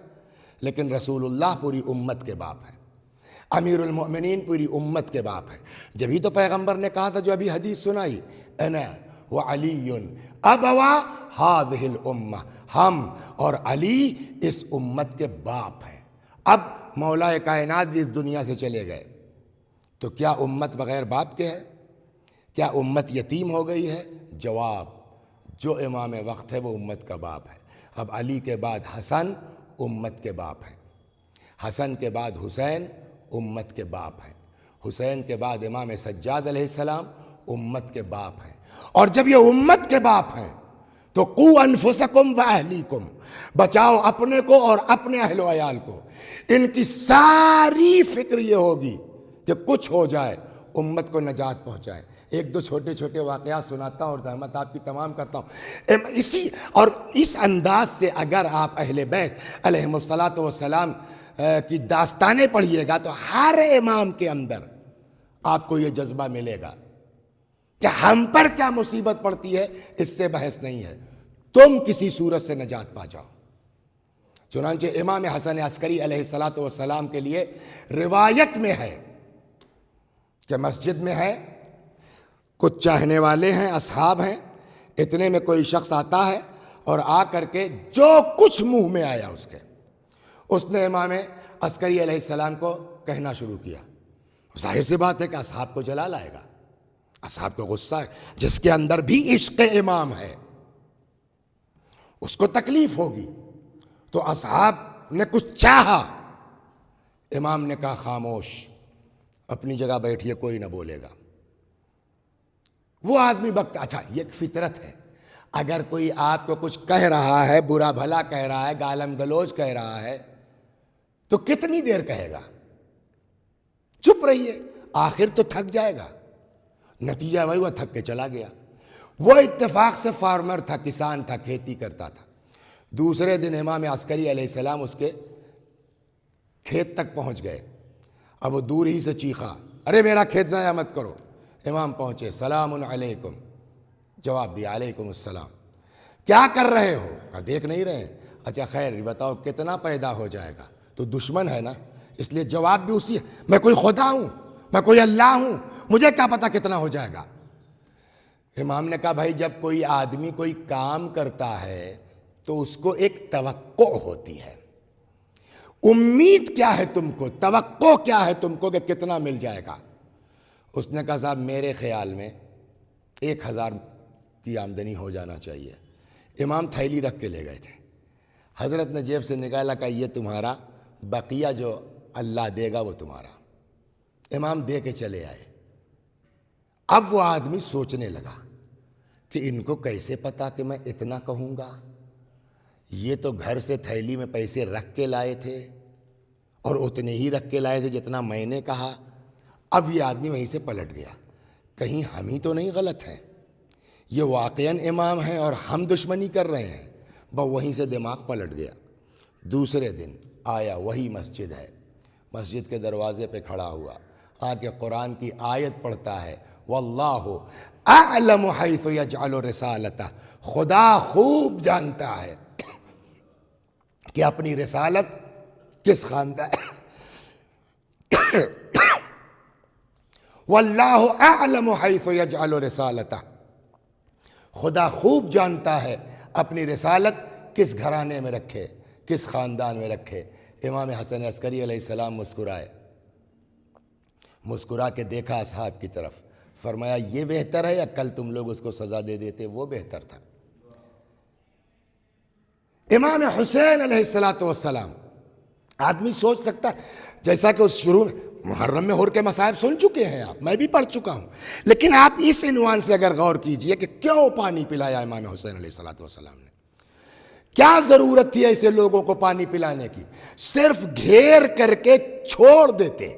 لیکن رسول اللہ پوری امت کے باپ ہے، امیر المؤمنین پوری امت کے باپ ہے۔ جبھی تو پیغمبر نے کہا تھا، جو ابھی حدیث سنائی، انا وعلی ابوا ہذہ الامہ، ہم اور علی اس امت کے باپ ہیں۔ اب مولا کائنات بھی اس دنیا سے چلے گئے تو کیا امت بغیر باپ کے ہے؟ کیا امت یتیم ہو گئی ہے؟ جواب، جو امام وقت ہے وہ امت کا باپ ہے۔ اب علی کے بعد حسن امت کے باپ ہیں، حسن کے بعد حسین امت کے باپ ہیں، حسین کے بعد امام سجاد علیہ السلام امت کے باپ ہیں۔ اور جب یہ امت کے باپ ہیں تو قو انفسکم واہلیکم، بچاؤ اپنے کو اور اپنے اہل و عیال کو۔ ان کی ساری فکر یہ ہوگی کہ کچھ ہو جائے امت کو نجات پہنچائیں۔ ایک دو چھوٹے چھوٹے واقعات سناتا ہوں اور زحمت آپ کی تمام کرتا ہوں۔ اس انداز سے اگر آپ اہل بیت علیہم الصلاۃ والسلام کی داستانیں پڑھیے گا تو ہر امام کے اندر آپ کو یہ جذبہ ملے گا کہ ہم پر کیا مصیبت پڑتی ہے، اس سے بحث نہیں ہے، تم کسی صورت سے نجات پا جاؤ۔ چنانچہ امام حسن عسکری علیہ الصلاۃ والسلام کے لیے روایت میں ہے کہ مسجد میں ہے، کچھ چاہنے والے ہیں، اصحاب ہیں، اتنے میں کوئی شخص آتا ہے اور آ کر کے جو کچھ منہ میں آیا اس نے امام عسکری علیہ السلام کو کہنا شروع کیا۔ ظاہر سی بات ہے کہ اصحاب کو جلال آئے گا، اصحاب کو غصہ ہے، جس کے اندر بھی عشق امام ہے اس کو تکلیف ہوگی۔ تو اصحاب نے کچھ چاہا، امام نے کہا خاموش، اپنی جگہ بیٹھیے، کوئی نہ بولے گا۔ وہ آدمی اچھا، یہ ایک فطرت ہے، اگر کوئی آپ کو کچھ کہہ رہا ہے، برا بھلا کہہ رہا ہے، گالم گلوچ کہہ رہا ہے، تو کتنی دیر کہے گا؟ چپ رہیے، آخر تو تھک جائے گا۔ نتیجہ وہی، وہ تھک کے چلا گیا۔ وہ اتفاق سے فارمر تھا، کسان تھا، کھیتی کرتا تھا۔ دوسرے دن امام عسکری علیہ السلام اس کے کھیت تک پہنچ گئے۔ اب وہ دور ہی سے چیخا، ارے میرا کھیت ضائع مت کرو۔ امام پہنچے، سلام علیکم، جواب دیا علیکم السلام، کیا کر رہے ہو؟ کہا دیکھ نہیں رہے ہیں۔ اچھا خیر بتاؤ کتنا پیدا ہو جائے گا؟ تو دشمن ہے نا، اس لیے جواب بھی اسی ہے، میں کوئی خدا ہوں، میں کوئی اللہ ہوں، مجھے کیا پتا کتنا ہو جائے گا؟ امام نے کہا بھائی، جب کوئی آدمی کوئی کام کرتا ہے تو اس کو ایک توقع ہوتی ہے، امید کیا ہے تم کو، توقع کیا ہے تم کو کہ کتنا مل جائے گا؟ اس نے کہا صاحب میرے خیال میں 1000 کی آمدنی ہو جانا چاہیے۔ امام تھیلی رکھ کے لے گئے تھے، حضرت نے جیب سے نکالا، کہا یہ تمہارا، بقیہ جو اللہ دے گا وہ تمہارا۔ امام دے کے چلے آئے۔ اب وہ آدمی سوچنے لگا کہ ان کو کیسے پتا کہ میں اتنا کہوں گا؟ یہ تو گھر سے تھیلی میں پیسے رکھ کے لائے تھے اور اتنے ہی رکھ کے لائے تھے جتنا میں نے کہا۔ اب یہ آدمی وہیں سے پلٹ گیا، کہیں ہم ہی تو نہیں غلط ہیں، یہ واقعاً امام ہیں اور ہم دشمنی کر رہے ہیں۔ وہیں سے دماغ پلٹ گیا۔ دوسرے دن آیا، وہی مسجد ہے، مسجد کے دروازے پہ کھڑا ہوا، آ کے قرآن کی آیت پڑھتا ہے، واللہ اعلم حیث یجعل رسالتہ، خدا خوب جانتا ہے کہ اپنی رسالت کس خاندان واللہ اعلم حیث یجعل رسالتہ، خدا خوب جانتا ہے اپنی رسالت کس گھرانے میں رکھے، کس خاندان میں رکھے۔ امام حسن عسکری علیہ السلام مسکرائے، مسکرا کے دیکھا اصحاب کی طرف، فرمایا یہ بہتر ہے یا کل تم لوگ اس کو سزا دے دیتے؟ وہ بہتر تھا۔ امام حسین علیہ السلام، آدمی سوچ سکتا ہے، جیسا کہ اس شروع میں محرم میں ہور کے مصائب سن چکے ہیں آپ، میں بھی پڑھ چکا ہوں، لیکن آپ اس عنوان سے اگر غور کیجئے کہ کیوں پانی پلایا امام حسین علیہ السلام نے، کیا ضرورت تھی ایسے لوگوں کو پانی پلانے کی؟ صرف گھیر کر کے چھوڑ دیتے،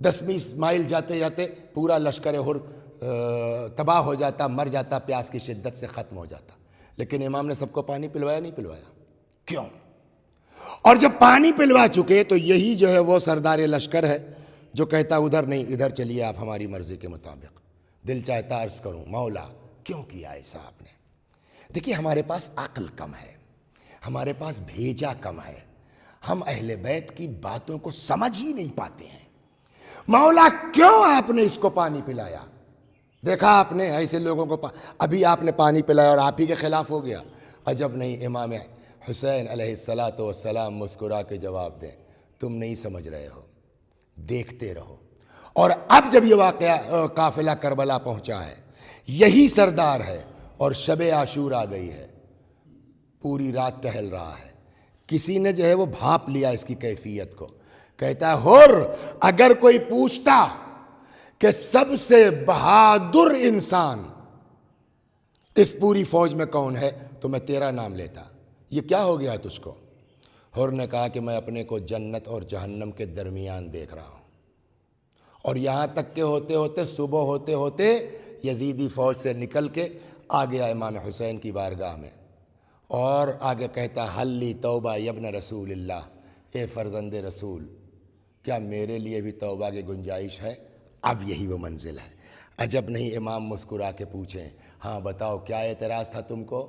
10-20 مائل جاتے جاتے پورا لشکر ہر تباہ ہو جاتا، مر جاتا، پیاس کی شدت سے ختم ہو جاتا، لیکن امام نے سب کو پانی پلوایا نہیں پلوایا؟ کیوں؟ اور جب پانی پلوا چکے تو یہی جو ہے وہ سردار لشکر ہے جو کہتا ادھر نہیں ادھر چلیے آپ ہماری مرضی کے مطابق، دل چاہتا عرض کروں مولا کیوں کیا ایسا آپ نے؟ دیکھیے ہمارے پاس عقل کم ہے، ہمارے پاس بھیجا کم ہے، ہم اہل بیت کی باتوں کو سمجھ ہی نہیں پاتے ہیں۔ مولا کیوں آپ نے اس کو پانی پلایا؟ دیکھا آپ نے ایسے لوگوں کو ابھی آپ نے پانی پلایا اور آپ ہی کے خلاف ہو گیا؟ عجب نہیں، امام حسین علیہ السلام مسکرا کے جواب دیں، تم نہیں سمجھ رہے ہو، دیکھتے رہو۔ اور اب جب یہ واقعہ قافلہ کربلا پہنچا ہے، یہی سردار ہے اور شب عاشور آ گئی ہے، پوری رات ٹہل رہا ہے، کسی نے جو ہے وہ بھانپ لیا اس کی کیفیت کو، کہتا ہے ہور اگر کوئی پوچھتا کہ سب سے بہادر انسان اس پوری فوج میں کون ہے تو میں تیرا نام لیتا، یہ کیا ہو گیا تجھ کو؟ ہور نے کہا کہ میں اپنے کو جنت اور جہنم کے درمیان دیکھ رہا ہوں، اور یہاں تک کہ ہوتے ہوتے صبح ہوتے ہوتے یزیدی فوج سے نکل کے آ گیا امام حسین کی بارگاہ میں، اور آگے کہتا حلی توبہ یبن رسول اللہ، اے فرزند رسول کیا میرے لیے بھی توبہ کی گنجائش ہے؟ اب یہی وہ منزل ہے۔ عجب نہیں امام مسکرا کے پوچھیں ہاں بتاؤ کیا اعتراض تھا تم کو؟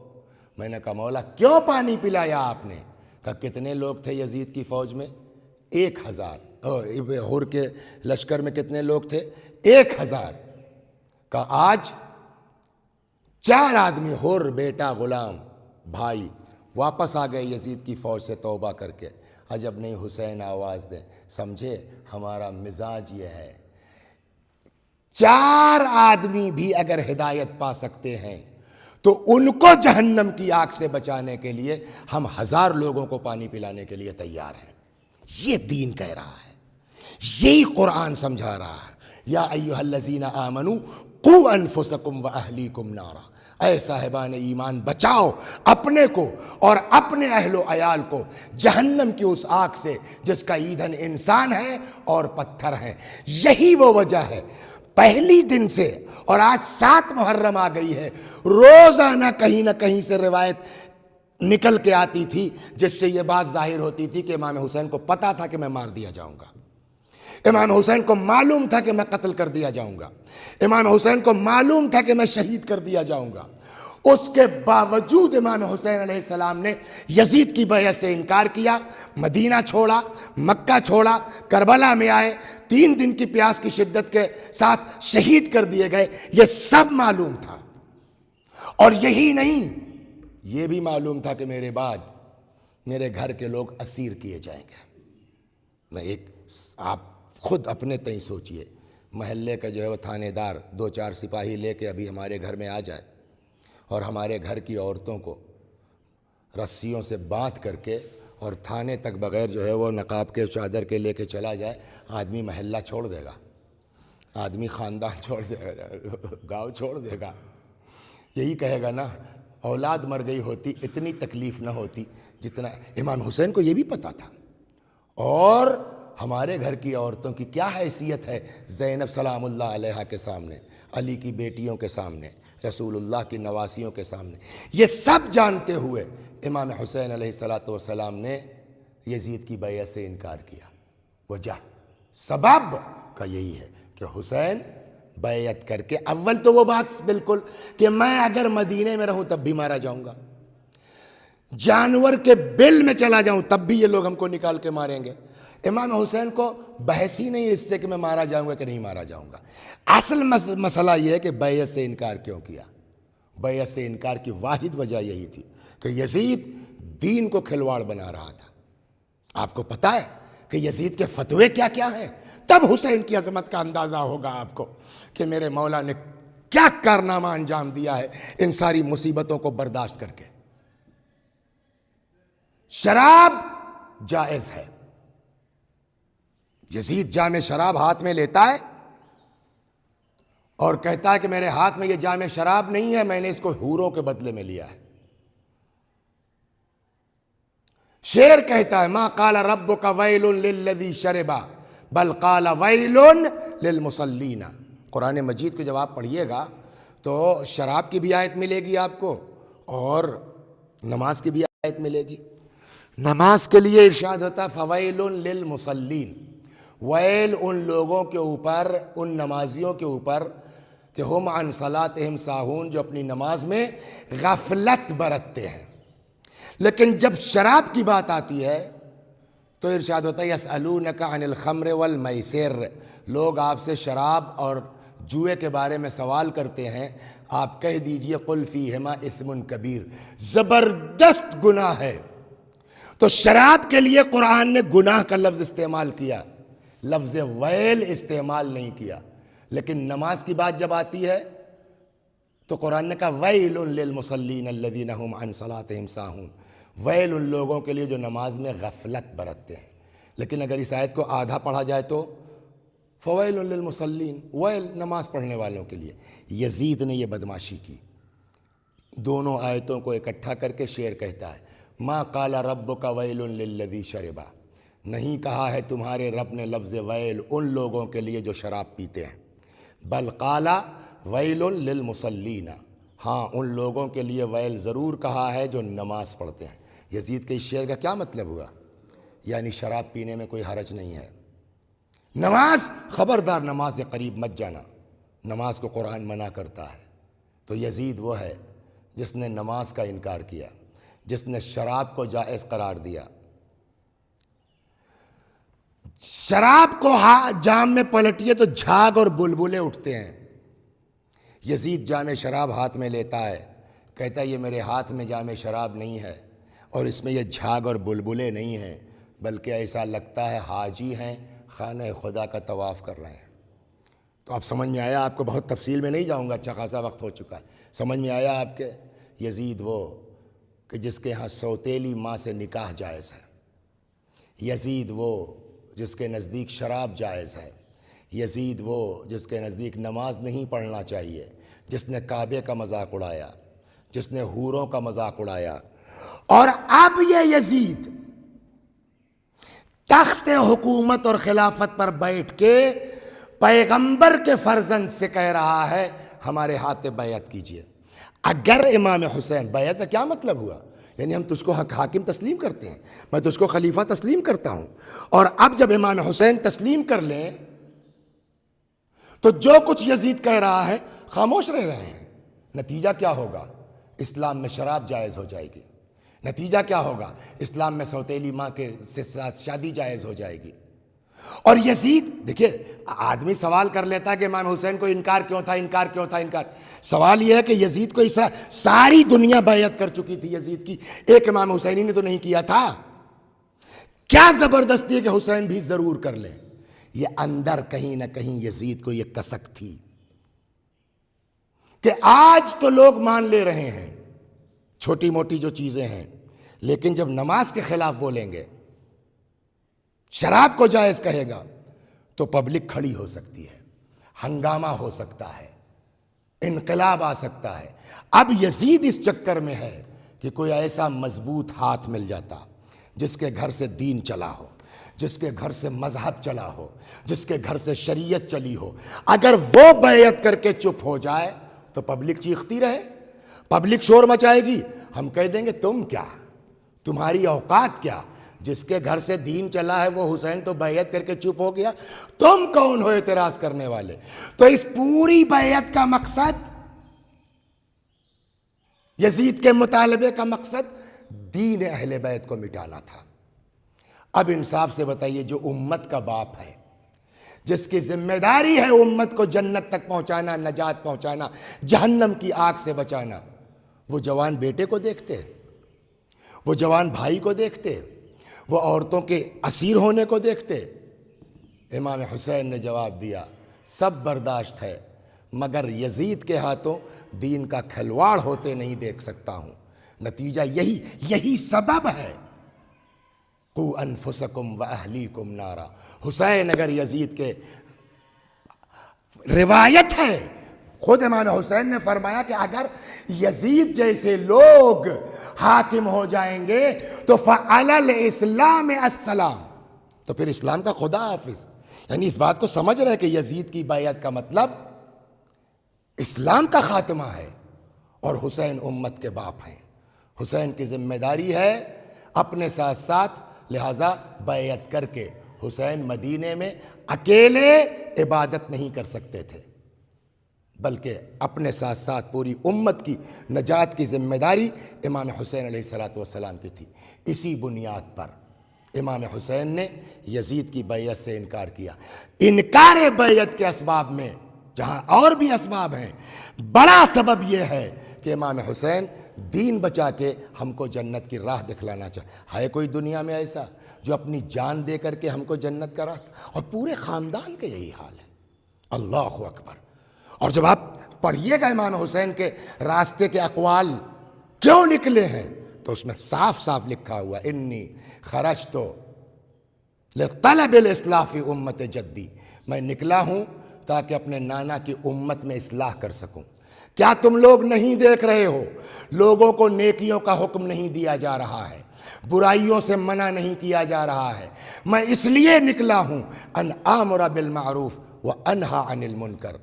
میں نے کہا مولا کیوں پانی پلایا آپ نے؟ کہا کتنے لوگ تھے یزید کی فوج میں؟ 1000۔ ہور کے لشکر میں کتنے لوگ تھے؟ 1000۔ کہا آج 4 آدمی ہور بیٹا غلام بھائی واپس آ گئے یزید کی فوج سے توبہ کر کے۔ عجب نہیں حسین آواز دیں، سمجھے ہمارا مزاج یہ ہے، 4 آدمی بھی اگر ہدایت پا سکتے ہیں تو ان کو جہنم کی آگ سے بچانے کے لیے ہم 1000 لوگوں کو پانی پلانے کے لیے تیار ہیں۔ یہ دین کہہ رہا ہے، یہی قرآن سمجھا رہا ہے، یا ایھا الذین آمنوا قوا انفسکم واہلیکم نارا، اے صاحبان ایمان بچاؤ اپنے کو اور اپنے اہل و عیال کو جہنم کی اس آگ سے جس کا ایندھن انسان ہے اور پتھر ہیں۔ یہی وہ وجہ ہے پہلی دن سے، اور آج 7 محرم آ گئی ہے، روزانہ کہیں نہ کہیں سے روایت نکل کے آتی تھی جس سے یہ بات ظاہر ہوتی تھی کہ امام حسین کو پتا تھا کہ میں مار دیا جاؤں گا، امام حسین کو معلوم تھا کہ میں قتل کر دیا جاؤں گا، امام حسین کو معلوم تھا کہ میں شہید کر دیا جاؤں گا۔ اس کے باوجود امام حسین علیہ السلام نے یزید کی بیعت سے انکار کیا، مدینہ چھوڑا، مکہ چھوڑا، کربلا میں آئے، 3 دن کی پیاس کی شدت کے ساتھ شہید کر دیے گئے۔ یہ سب معلوم تھا، اور یہی نہیں، یہ بھی معلوم تھا کہ میرے بعد میرے گھر کے لوگ اسیر کیے جائیں گے۔ میں آپ خود اپنے تئیں سوچئے، محلے کا جو ہے وہ تھانے دار 2-4 سپاہی لے کے ابھی ہمارے گھر میں آ جائے اور ہمارے گھر کی عورتوں کو رسیوں سے باندھ کر کے اور تھانے تک بغیر جو ہے وہ نقاب کے چادر کے لے کے چلا جائے، آدمی محلہ چھوڑ دے گا، آدمی خاندان چھوڑ دے گا، گاؤں چھوڑ دے گا۔ یہی کہے گا نا اولاد مر گئی ہوتی اتنی تکلیف نہ ہوتی جتنا۔ امام حسین کو یہ بھی پتہ تھا، اور ہمارے گھر کی عورتوں کی کیا حیثیت ہے زینب سلام اللہ علیہا کے سامنے، علی کی بیٹیوں کے سامنے، رسول اللہ کی نواسیوں کے سامنے، یہ سب جانتے ہوئے امام حسین علیہ السلام نے یزید کی بیعت سے انکار کیا۔ وجہ سبب کا یہی ہے کہ حسین بیعت کر کے، اول تو وہ بات بالکل کہ میں اگر مدینے میں رہوں تب بھی مارا جاؤں گا، جانور کے بل میں چلا جاؤں تب بھی یہ لوگ ہم کو نکال کے ماریں گے۔ امام حسین کو بحث ہی نہیں اس سے کہ میں مارا جاؤں گا کہ نہیں مارا جاؤں گا۔ اصل مسئلہ یہ ہے کہ بیعت سے انکار کیوں کیا؟ بیعت سے انکار کی واحد وجہ یہی تھی کہ یزید دین کو کھلواڑ بنا رہا تھا۔ آپ کو پتہ ہے کہ یزید کے فتوے کیا کیا ہیں؟ تب حسین کی عظمت کا اندازہ ہوگا آپ کو کہ میرے مولا نے کیا کارنامہ انجام دیا ہے ان ساری مصیبتوں کو برداشت کر کے۔ شراب جائز ہے، یزید جام شراب ہاتھ میں لیتا ہے اور کہتا ہے کہ میرے ہاتھ میں یہ جام شراب نہیں ہے، میں نے اس کو حوروں کے بدلے میں لیا ہے۔ شعر کہتا ہے ما قال ربک ویل للذی شرب بل قال ویل للمصلین۔ قرآن مجید کو جب آپ پڑھیے گا تو شراب کی بھی آیت ملے گی آپ کو اور نماز کی بھی آیت ملے گی۔ نماز کے لیے ارشاد ہوتا ہے فویل للمصلین، ویل ان لوگوں کے اوپر، ان نمازیوں کے اوپر کہ ہم عن صلاتہم ساہون، جو اپنی نماز میں غفلت برتتے ہیں۔ لیکن جب شراب کی بات آتی ہے تو ارشاد ہوتا ہے یسألونک عن الخمر والمیسر، لوگ آپ سے شراب اور جوئے کے بارے میں سوال کرتے ہیں، آپ کہہ دیجئے قل فیہما اثم کبیر، زبردست گناہ ہے۔ تو شراب کے لیے قرآن نے گناہ کا لفظ استعمال کیا، لفظ ویل استعمال نہیں کیا۔ لیکن نماز کی بات جب آتی ہے تو قرآن نے کہا ویل للمصلین الذین هم عن صلاتہم ساہون، ویل ان لوگوں کے لیے جو نماز میں غفلت برتتے ہیں۔ لیکن اگر اس آیت کو آدھا پڑھا جائے تو فویل للمصلین، ویل نماز پڑھنے والوں کے لیے۔ یزید نے یہ بدماشی کی، دونوں آیتوں کو اکٹھا کر کے شعر کہتا ہے ما قال ربک ویل للذی شرب، نہیں کہا ہے تمہارے رب نے لفظ ویل ان لوگوں کے لیے جو شراب پیتے ہیں، بل قال ویل للمصلین، ہاں ان لوگوں کے لیے ویل ضرور کہا ہے جو نماز پڑھتے ہیں۔ یزید کے اس شعر کا کیا مطلب ہوا؟ یعنی شراب پینے میں کوئی حرج نہیں ہے، نماز خبردار نماز سے قریب مت جانا، نماز کو قرآن منع کرتا ہے۔ تو یزید وہ ہے جس نے نماز کا انکار کیا، جس نے شراب کو جائز قرار دیا۔ شراب کو جام میں پلٹیے تو جھاگ اور بلبلے اٹھتے ہیں۔ یزید جام شراب ہاتھ میں لیتا ہے، کہتا ہے یہ میرے ہاتھ میں جام شراب نہیں ہے اور اس میں یہ جھاگ اور بلبلے نہیں ہیں، بلکہ ایسا لگتا ہے حاجی ہیں خانہ خدا کا طواف کر رہے ہیں۔ تو اب سمجھ میں آیا آپ کو، بہت تفصیل میں نہیں جاؤں گا، اچھا خاصا وقت ہو چکا ہے، سمجھ میں آیا آپ کے؟ یزید وہ کہ جس کے ہاں سوتیلی ماں سے نکاح جائز ہے، یزید وہ جس کے نزدیک شراب جائز ہے، یزید وہ جس کے نزدیک نماز نہیں پڑھنا چاہیے، جس نے کعبے کا مذاق اڑایا، جس نے حوروں کا مذاق اڑایا۔ اور اب یہ یزید تخت حکومت اور خلافت پر بیٹھ کے پیغمبر کے فرزند سے کہہ رہا ہے ہمارے ہاتھ بیعت کیجئے۔ اگر امام حسین، بیعت کا کیا مطلب ہوا؟ یعنی ہم تجھ کو حاکم تسلیم کرتے ہیں، میں تجھ کو خلیفہ تسلیم کرتا ہوں، اور اب جب امام حسین تسلیم کر لیں تو جو کچھ یزید کہہ رہا ہے خاموش رہ رہے ہیں، نتیجہ کیا ہوگا؟ اسلام میں شراب جائز ہو جائے گی، نتیجہ کیا ہوگا؟ اسلام میں سوتیلی ماں کے ساتھ شادی جائز ہو جائے گی۔ اور یزید، دیکھیے آدمی سوال کر لیتا ہے کہ امام حسین کو انکار کیوں تھا، انکار کیوں تھا، انکار۔ سوال یہ ہے کہ یزید کو اس طرح ساری دنیا بیعت کر چکی تھی یزید کی، ایک امام حسینی نے تو نہیں کیا تھا۔ کیا زبردستی ہے کہ حسین بھی ضرور کر لیں؟ یہ اندر کہیں نہ کہیں یزید کو یہ کسک تھی کہ آج تو لوگ مان لے رہے ہیں چھوٹی موٹی جو چیزیں ہیں، لیکن جب نماز کے خلاف بولیں گے، شراب کو جائز کہے گا تو پبلک کھڑی ہو سکتی ہے، ہنگامہ ہو سکتا ہے، انقلاب آ سکتا ہے۔ اب یزید اس چکر میں ہے کہ کوئی ایسا مضبوط ہاتھ مل جاتا جس کے گھر سے دین چلا ہو، جس کے گھر سے مذہب چلا ہو، جس کے گھر سے شریعت چلی ہو، اگر وہ بیعت کر کے چپ ہو جائے تو پبلک چیختی رہے، پبلک شور مچائے گی، ہم کہہ دیں گے تم کیا، تمہاری اوقات کیا، جس کے گھر سے دین چلا ہے وہ حسین تو بیعت کر کے چپ ہو گیا، تم کون ہو اعتراض کرنے والے؟ تو اس پوری بیعت کا مقصد، یزید کے مطالبے کا مقصد دین اہل بیت کو مٹانا تھا۔ اب انصاف سے بتائیے، جو امت کا باپ ہے، جس کی ذمہ داری ہے امت کو جنت تک پہنچانا، نجات پہنچانا، جہنم کی آگ سے بچانا، وہ جوان بیٹے کو دیکھتے، وہ جوان بھائی کو دیکھتے، وہ عورتوں کے اسیر ہونے کو دیکھتے؟ امام حسین نے جواب دیا سب برداشت ہے، مگر یزید کے ہاتھوں دین کا کھلواڑ ہوتے نہیں دیکھ سکتا ہوں۔ نتیجہ یہی سبب ہے قو انفسکم و اہلیکم نارا. حسین اگر یزید کے روایت ہے، خود امام حسین نے فرمایا کہ اگر یزید جیسے لوگ حاکم ہو جائیں گے تو فعلی الاسلام السلام، تو پھر اسلام کا خدا حافظ. یعنی اس بات کو سمجھ رہے کہ یزید کی بیعت کا مطلب اسلام کا خاتمہ ہے، اور حسین امت کے باپ ہیں. حسین کی ذمہ داری ہے اپنے ساتھ ساتھ، لہذا بیعت کر کے حسین مدینے میں اکیلے عبادت نہیں کر سکتے تھے، بلکہ اپنے ساتھ ساتھ پوری امت کی نجات کی ذمہ داری امام حسین علیہ السلام کی تھی. اسی بنیاد پر امام حسین نے یزید کی بیعت سے انکار کیا. انکار بیعت کے اسباب میں جہاں اور بھی اسباب ہیں، بڑا سبب یہ ہے کہ امام حسین دین بچا کے ہم کو جنت کی راہ دکھلانا چاہے. ہے کوئی دنیا میں ایسا جو اپنی جان دے کر کے ہم کو جنت کا راستہ، اور پورے خاندان کا یہی حال ہے. اللہ اکبر. اور جب آپ پڑھیے گا امام حسین کے راستے کے اقوال کیوں نکلے ہیں تو اس میں صاف صاف لکھا ہوا انی خرجت لطلب الاصلاح فی امت جدی، میں نکلا ہوں تاکہ اپنے نانا کی امت میں اصلاح کر سکوں. کیا تم لوگ نہیں دیکھ رہے ہو لوگوں کو نیکیوں کا حکم نہیں دیا جا رہا ہے، برائیوں سے منع نہیں کیا جا رہا ہے؟ میں اس لیے نکلا ہوں ان آمر بالمعروف وانہی عن المنکر،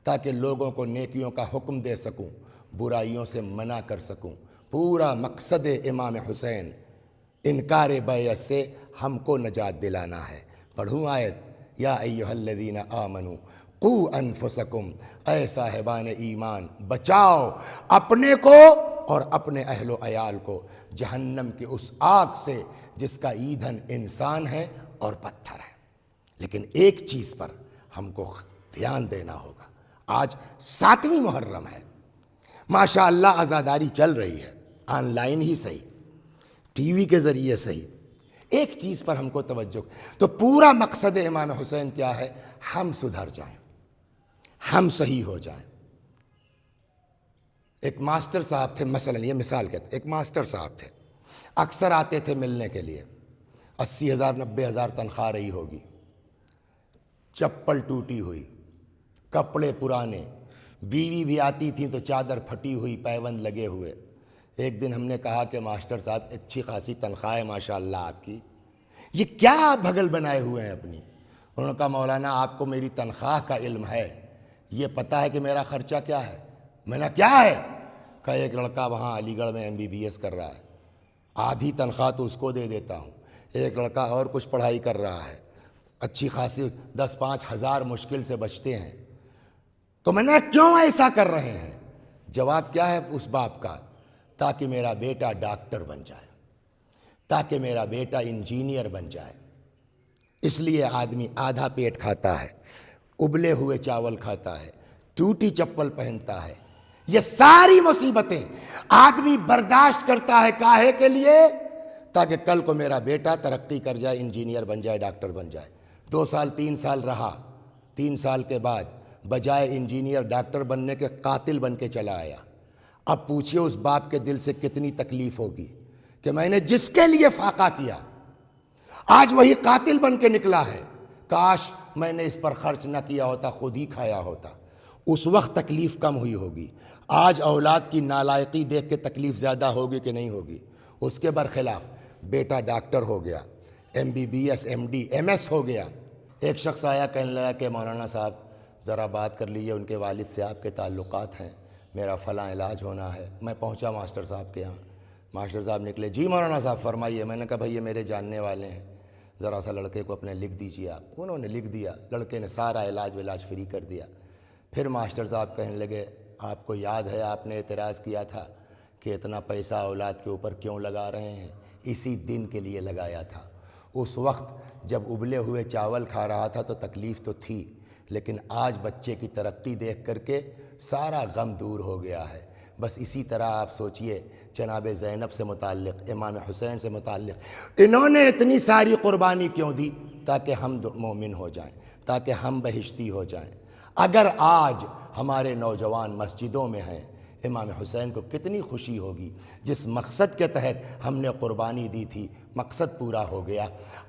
تاکہ لوگوں کو نیکیوں کا حکم دے سکوں، برائیوں سے منع کر سکوں. پورا مقصد امام حسین انکار بیعت سے ہم کو نجات دلانا ہے. پڑھوں آیت، یا ایھا الذین آمنوا قوا انفسکم، اے صاحبان ایمان بچاؤ اپنے کو اور اپنے اہل و عیال کو جہنم کی اس آگ سے جس کا ایندھن انسان ہے اور پتھر ہے. لیکن ایک چیز پر ہم کو دھیان دینا ہوگا. آج 7ویں محرم ہے، ماشاء اللہ عزاداری چل رہی ہے، آن لائن ہی صحیح، ٹی وی کے ذریعے صحیح. ایک چیز پر ہم کو توجہ، تو پورا مقصد امام حسین کیا ہے؟ ہم سدھر جائیں، ہم صحیح ہو جائیں. ایک ماسٹر صاحب تھے، مثلا یہ مثال کہتے ہیں، ایک ماسٹر صاحب تھے، اکثر آتے تھے ملنے کے لیے. 80,000 90,000 تنخواہ رہی ہوگی، چپل ٹوٹی ہوئی، کپڑے پرانے، بیوی بھی آتی تھی تو چادر پھٹی ہوئی، پیوند لگے ہوئے. ایک دن ہم نے کہا کہ ماسٹر صاحب اچھی خاصی تنخواہ ہے ماشاء اللہ آپ کی، یہ کیا بھگل بنائے ہوئے ہیں اپنی؟ انہوں نے کہا مولانا آپ کو میری تنخواہ کا علم ہے، یہ پتہ ہے کہ میرا خرچہ کیا ہے؟ میں نے کیا ہے؟ کہا ایک لڑکا وہاں علی گڑھ میں MBBS کر رہا ہے، آدھی تنخواہ تو اس کو دے دیتا ہوں. ایک لڑکا اور کچھ پڑھائی کر رہا ہے، اچھی خاصی 10-5 ہزار مشکل سے بچتے ہیں. تو میں نے کیوں ایسا کر رہے ہیں؟ جواب کیا ہے اس باپ کا؟ تاکہ میرا بیٹا ڈاکٹر بن جائے، تاکہ میرا بیٹا انجینئر بن جائے. اس لیے آدمی آدھا پیٹ کھاتا ہے، ابلے ہوئے چاول کھاتا ہے، ٹوٹی چپل پہنتا ہے. یہ ساری مصیبتیں آدمی برداشت کرتا ہے کاہے کے لیے؟ تاکہ کل کو میرا بیٹا ترقی کر جائے، انجینئر بن جائے، ڈاکٹر بن جائے. 2 سال 3 سال رہا، 3 سال کے بعد بجائے انجینئر ڈاکٹر بننے کے قاتل بن کے چلا آیا. اب پوچھئے اس باپ کے دل سے کتنی تکلیف ہوگی کہ میں نے جس کے لیے فاقہ کیا آج وہی قاتل بن کے نکلا ہے، کاش میں نے اس پر خرچ نہ کیا ہوتا، خود ہی کھایا ہوتا. اس وقت تکلیف کم ہوئی ہوگی. آج اولاد کی نالائقی دیکھ کے تکلیف زیادہ ہوگی کہ نہیں ہوگی؟ اس کے برخلاف بیٹا ڈاکٹر ہو گیا، MBBS MD MS ہو گیا. ایک شخص آیا کہنے لگا کہ مولانا صاحب ذرا بات کر لیجیے، ان کے والد سے آپ کے تعلقات ہیں، میرا فلاں علاج ہونا ہے. میں پہنچا ماسٹر صاحب کے یہاں، ماسٹر صاحب نکلے، جی مولانا صاحب فرمائیے. میں نے کہا بھائی یہ میرے جاننے والے ہیں، ذرا سا لڑکے کو اپنے لکھ دیجیے آپ. انہوں نے لکھ دیا، لڑکے نے سارا علاج فری کر دیا. پھر ماسٹر صاحب کہنے لگے آپ کو یاد ہے آپ نے اعتراض کیا تھا کہ اتنا پیسہ اولاد کے اوپر کیوں لگا رہے ہیں؟ اسی دن کے لیے لگایا تھا. اس وقت جب ابلے ہوئے چاول کھا رہا تھا تو تکلیف تو تھی، لیکن آج بچے کی ترقی دیکھ کر کے سارا غم دور ہو گیا ہے. بس اسی طرح آپ سوچئے جناب زینب سے متعلق، امام حسین سے متعلق انہوں نے اتنی ساری قربانی کیوں دی؟ تاکہ ہم مومن ہو جائیں، تاکہ ہم بہشتی ہو جائیں. اگر آج ہمارے نوجوان مسجدوں میں ہیں، امام حسین کو کتنی خوشی ہوگی، جس مقصد کے تحت ہم نے قربانی دی تھی مقصد پورا ہو گیا۔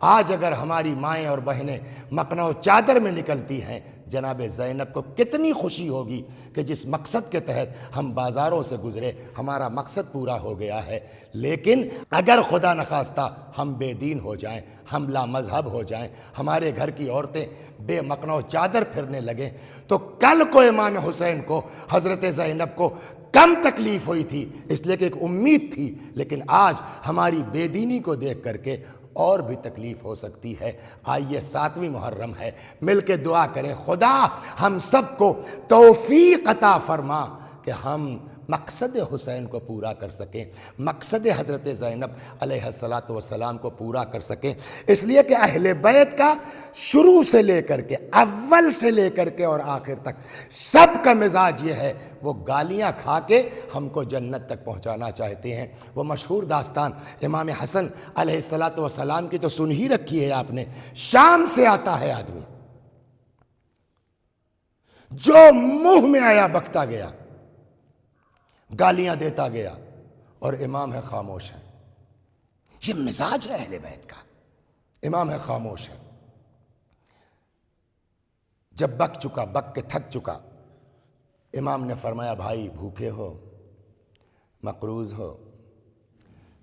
آج اگر ہماری مائیں اور بہنیں مقنع و چادر میں نکلتی ہیں، جناب زینب کو کتنی خوشی ہوگی کہ جس مقصد کے تحت ہم بازاروں سے گزرے ہمارا مقصد پورا ہو گیا ہے۔ لیکن اگر خدا نخواستہ ہم بے دین ہو جائیں، ہم لا مذہب ہو جائیں، ہمارے گھر کی عورتیں بے مقنع و چادر پھرنے لگیں، تو کل کو امام حسین کو، حضرت زینب کو کم تکلیف ہوئی تھی اس لیے کہ ایک امید تھی، لیکن آج ہماری بے دینی کو دیکھ کر کے اور بھی تکلیف ہو سکتی ہے۔ آئیے 7ویں محرم ہے، مل کے دعا کریں، خدا ہم سب کو توفیق عطا فرما کہ ہم مقصد حسین کو پورا کر سکیں، مقصد حضرت زینب علیہ السلام کو پورا کر سکیں۔ اس لیے کہ اہل بیت کا شروع سے لے کر کے، اول سے لے کر کے اور آخر تک سب کا مزاج یہ ہے، وہ گالیاں کھا کے ہم کو جنت تک پہنچانا چاہتے ہیں۔ وہ مشہور داستان امام حسن علیہ السلام کی تو سن ہی رکھی ہے آپ نے۔ شام سے آتا ہے آدمی، جو منہ میں آیا بکتا گیا، گالیاں دیتا گیا، اور امام ہے خاموش ہے۔ یہ مزاج ہے اہل بیت کا، امام ہے خاموش ہے۔ جب بک چکا، بک کے تھک چکا، امام نے فرمایا بھائی بھوکے ہو، مقروض ہو،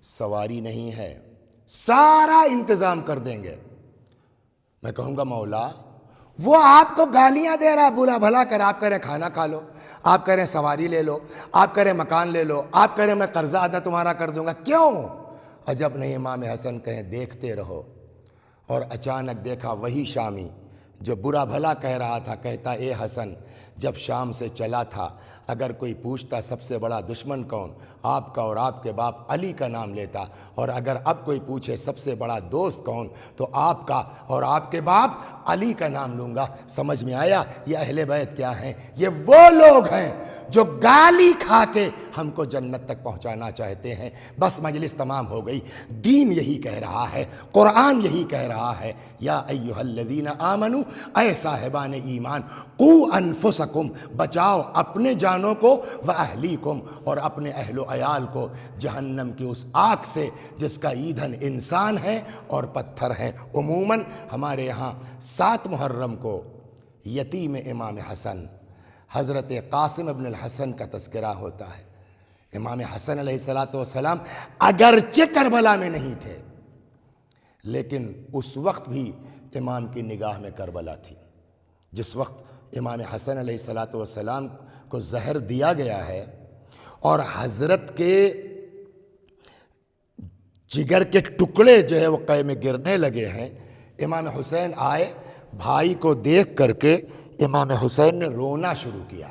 سواری نہیں ہے، سارا انتظام کر دیں گے۔ میں کہوں گا مولا وہ آپ کو گالیاں دے رہا ہے، بولا بھلا کر، آپ کہہ رہے کھانا کھا لو، آپ کہہ رہے سواری لے لو، آپ کہہ رہے مکان لے لو، آپ کہہ رہے میں قرضہ ادا تمہارا کر دوں گا، کیوں؟ عجب نہیں امام حسن کہیں دیکھتے رہو۔ اور اچانک دیکھا وہی شامی جو برا بھلا کہہ رہا تھا، کہتا اے حسن جب شام سے چلا تھا اگر کوئی پوچھتا سب سے بڑا دشمن کون، آپ کا اور آپ کے باپ علی کا نام لیتا، اور اگر اب کوئی پوچھے سب سے بڑا دوست کون تو آپ کا اور آپ کے باپ علی کا نام لوں گا۔ سمجھ میں آیا یہ اہل بیت کیا ہیں؟ یہ وہ لوگ ہیں جو گالی کھا کے ہم کو جنت تک پہنچانا چاہتے ہیں۔ بس مجلس تمام ہو گئی، دین یہی کہہ رہا ہے، قرآن یہی کہہ رہا ہے، یا ایھا الذین آمنوا، اے صاحبان ایمان، قوا انفسکم، بچاؤ اپنے جانوں کو، واہلیکم، اور اپنے اہل و عیال کو، جہنم کی اس آگ سے جس کا ایندھن انسان ہے اور پتھر ہیں۔ عموماً ہمارے یہاں 7 محرم کو یتیم امام حسن حضرت قاسم ابن الحسن کا تذکرہ ہوتا ہے۔ امام حسن علیہ السلام اگرچہ کربلا میں نہیں تھے، لیکن اس وقت بھی امام کی نگاہ میں کربلا تھی۔ جس وقت امام حسن علیہ السلام کو زہر دیا گیا ہے اور حضرت کے جگر کے ٹکڑے جو ہے وہ قے میں گرنے لگے ہیں، امام حسین آئے، بھائی کو دیکھ کر کے امام حسین نے رونا شروع کیا۔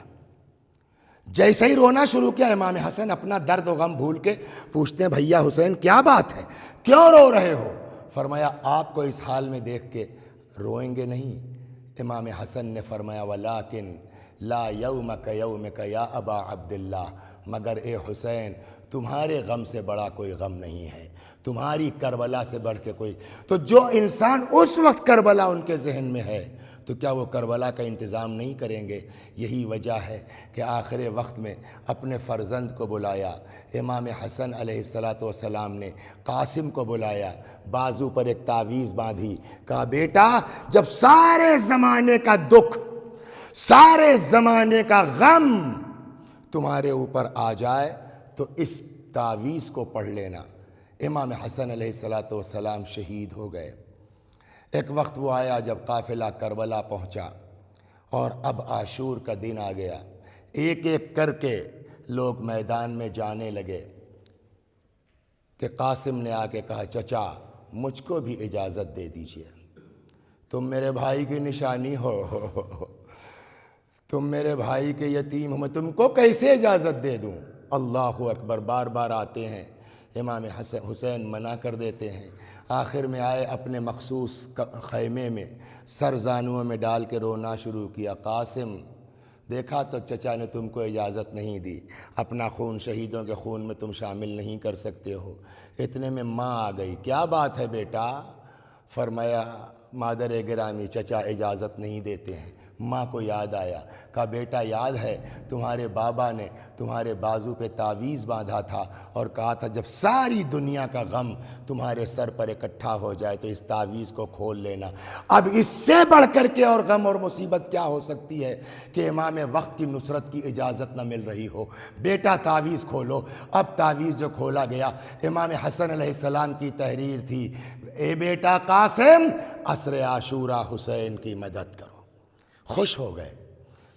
جیسے ہی رونا شروع کیا، امام حسن اپنا درد و غم بھول کے پوچھتے ہیں بھیا حسین کیا بات ہے، کیوں رو رہے ہو؟ فرمایا آپ کو اس حال میں دیکھ کے روئیں گے نہیں؟ امام حسن نے فرمایا ولیکن لا یومک یومک یا ابا عبداللہ، مگر اے حسین تمہارے غم سے بڑا کوئی غم نہیں ہے، تمہاری کربلا سے بڑھ کے کوئی۔ تو جو انسان اس وقت کربلا ان کے ذہن میں ہے تو کیا وہ کربلا کا انتظام نہیں کریں گے؟ یہی وجہ ہے کہ آخر وقت میں اپنے فرزند کو بلایا، امام حسن علیہ السلام نے قاسم کو بلایا، بازو پر ایک تعویذ باندھی، کہا بیٹا جب سارے زمانے کا دکھ، سارے زمانے کا غم تمہارے اوپر آ جائے تو اس تعویذ کو پڑھ لینا۔ امام حسن علیہ السلام شہید ہو گئے۔ ایک وقت وہ آیا جب قافلہ کربلا پہنچا اور اب عاشور کا دن آ گیا، ایک ایک کر کے لوگ میدان میں جانے لگے کہ قاسم نے آ کے کہا چچا مجھ کو بھی اجازت دے دیجئے، تم میرے بھائی کی نشانی ہو، تم میرے بھائی کے یتیم ہو، میں تم کو کیسے اجازت دے دوں؟ اللہ اکبر، بار بار آتے ہیں، امام حسین منع کر دیتے ہیں۔ آخر میں آئے اپنے مخصوص خیمے میں، سر زانوؤں میں ڈال کے رونا شروع کیا، قاسم دیکھا تو چچا نے تم کو اجازت نہیں دی، اپنا خون شہیدوں کے خون میں تم شامل نہیں کر سکتے ہو۔ اتنے میں ماں آ گئی، کیا بات ہے بیٹا؟ فرمایا مادر گرامی چچا اجازت نہیں دیتے ہیں۔ ماں کو یاد آیا، کہا بیٹا یاد ہے تمہارے بابا نے تمہارے بازو پہ تعویذ باندھا تھا اور کہا تھا جب ساری دنیا کا غم تمہارے سر پر اکٹھا ہو جائے تو اس تعویذ کو کھول لینا۔ اب اس سے بڑھ کر کے اور غم اور مصیبت کیا ہو سکتی ہے کہ امام وقت کی نصرت کی اجازت نہ مل رہی ہو۔ بیٹا تعویذ کھولو۔ اب تعویذ جو کھولا گیا، امام حسن علیہ السلام کی تحریر تھی، اے بیٹا قاسم عصر عاشورہ حسین کی مدد کرو۔ خوش ہو گئے،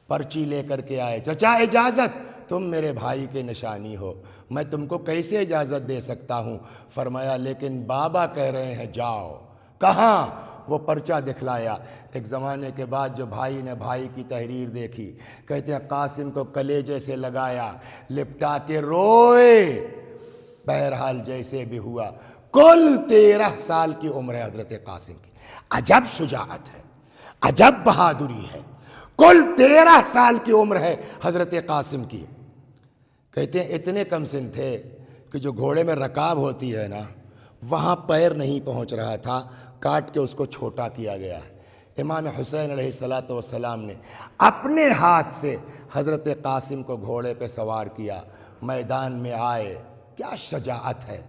پرچی لے کر کے آئے، چچا اجازت، تم میرے بھائی کے نشانی ہو، میں تم کو کیسے اجازت دے سکتا ہوں؟ فرمایا لیکن بابا کہہ رہے ہیں جاؤ۔ کہاں؟ وہ پرچہ دکھلایا۔ ایک زمانے کے بعد جو بھائی نے بھائی کی تحریر دیکھی، کہتے ہیں قاسم کو کلیجے سے لگایا، لپٹا کے روئے۔ بہرحال جیسے بھی ہوا، کل 13 سال کی عمر ہے حضرت قاسم کی۔ عجب شجاعت ہے، عجب بہادری ہے، کل 13 سال کی عمر ہے حضرت قاسم کی۔ کہتے ہیں اتنے کم سن تھے کہ جو گھوڑے میں رکاب ہوتی ہے نا، وہاں پیر نہیں پہنچ رہا تھا، کاٹ کے اس کو چھوٹا کیا گیا ہے۔ امام حسین علیہ السلام نے اپنے ہاتھ سے حضرت قاسم کو گھوڑے پہ سوار کیا، میدان میں آئے۔ کیا شجاعت ہے!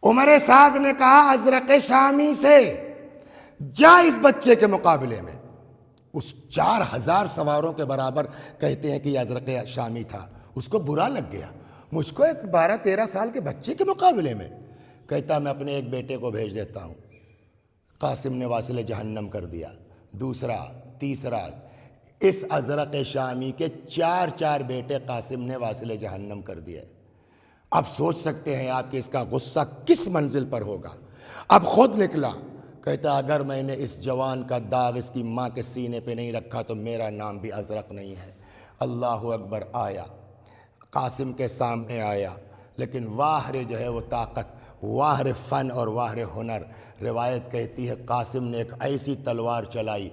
عمر سعد نے کہا ازرق شامی سے جا اس بچے کے مقابلے میں۔ اس 4000 سواروں کے برابر کہتے ہیں کہ یہ ازرق شامی تھا۔ اس کو برا لگ گیا، مجھ کو ایک 12-13 سال کے بچے کے مقابلے میں۔ کہتا میں اپنے ایک بیٹے کو بھیج دیتا ہوں۔ قاسم نے واصل جہنم کر دیا، دوسرا، تیسرا۔ اس ازرق شامی کے 4 بیٹے قاسم نے واصل جہنم کر دیے۔ اب سوچ سکتے ہیں آپ کہ اس کا غصہ کس منزل پر ہوگا۔ اب خود نکلا، کہتا اگر میں نے اس جوان کا داغ اس کی ماں کے سینے پہ نہیں رکھا تو میرا نام بھی ازرق نہیں ہے۔ اللہ اکبر۔ آیا، قاسم کے سامنے آیا، لیکن واہر جو ہے وہ طاقت، واہر فن اور واہر ہنر۔ روایت کہتی ہے قاسم نے ایک ایسی تلوار چلائی،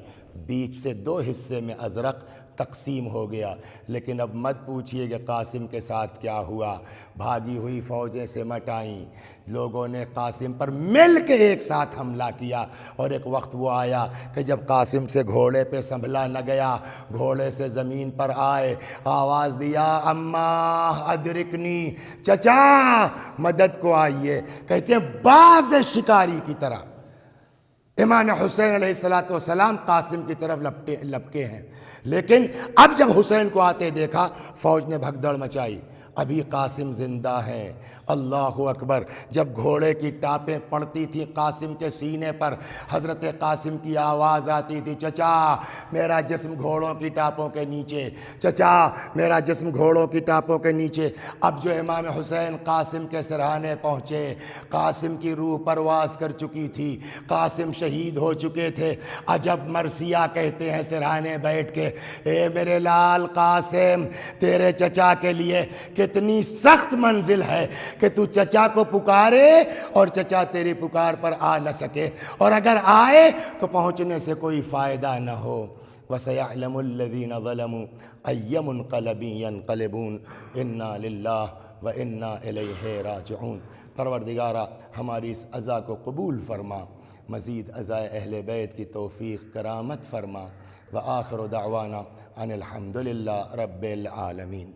بیچ سے 2 حصے میں ازرق تقسیم ہو گیا۔ لیکن اب مت پوچھئے کہ قاسم کے ساتھ کیا ہوا۔ بھاگی ہوئی فوجیں سمٹ آئیں، لوگوں نے قاسم پر مل کے ایک ساتھ حملہ کیا۔ اور ایک وقت وہ آیا کہ جب قاسم سے گھوڑے پہ سنبھلا نہ گیا، گھوڑے سے زمین پر آئے، آواز دیا اماں ادرکنی، چچا مدد کو آئیے۔ کہتے ہیں باز شکاری کی طرح امام حسین علیہ السلام قاسم کی طرف لپکے ہیں۔ لیکن اب جب حسین کو آتے دیکھا، فوج نے بھگدڑ مچائی، ابھی قاسم زندہ ہیں۔ اللہ اکبر۔ جب گھوڑے کی ٹاپیں پڑتی تھیں قاسم کے سینے پر، حضرت قاسم کی آواز آتی تھی چچا میرا جسم گھوڑوں کی ٹاپوں کے نیچے، چچا میرا جسم گھوڑوں کی ٹاپوں کے نیچے۔ اب جو امام حسین قاسم کے سرہانے پہنچے، قاسم کی روح پرواز کر چکی تھی، قاسم شہید ہو چکے تھے۔ عجب مرثیہ کہتے ہیں سرہانے بیٹھ کے، اے میرے لال قاسم، تیرے چچا کے لیے کتنی سخت منزل ہے کہ تو چچا کو پکارے اور چچا تیری پکار پر آ نہ سکے، اور اگر آئے تو پہنچنے سے کوئی فائدہ نہ ہو۔ وَسَيَعْلَمُ الَّذِينَ ظَلَمُوا أَيَّ مُنْقَلَبٍ يَنْقَلِبُونَ إِنَّا لِلَّهِ وَإِنَّا إِلَيْهِ رَاجِعُونَ۔ پروردگارہ ہماری اس عزا کو قبول فرما، مزید عزائے اہل بیت کی توفیق کرامت فرما۔ وآخر دعوانا ان الحمد للہ رب العالمین۔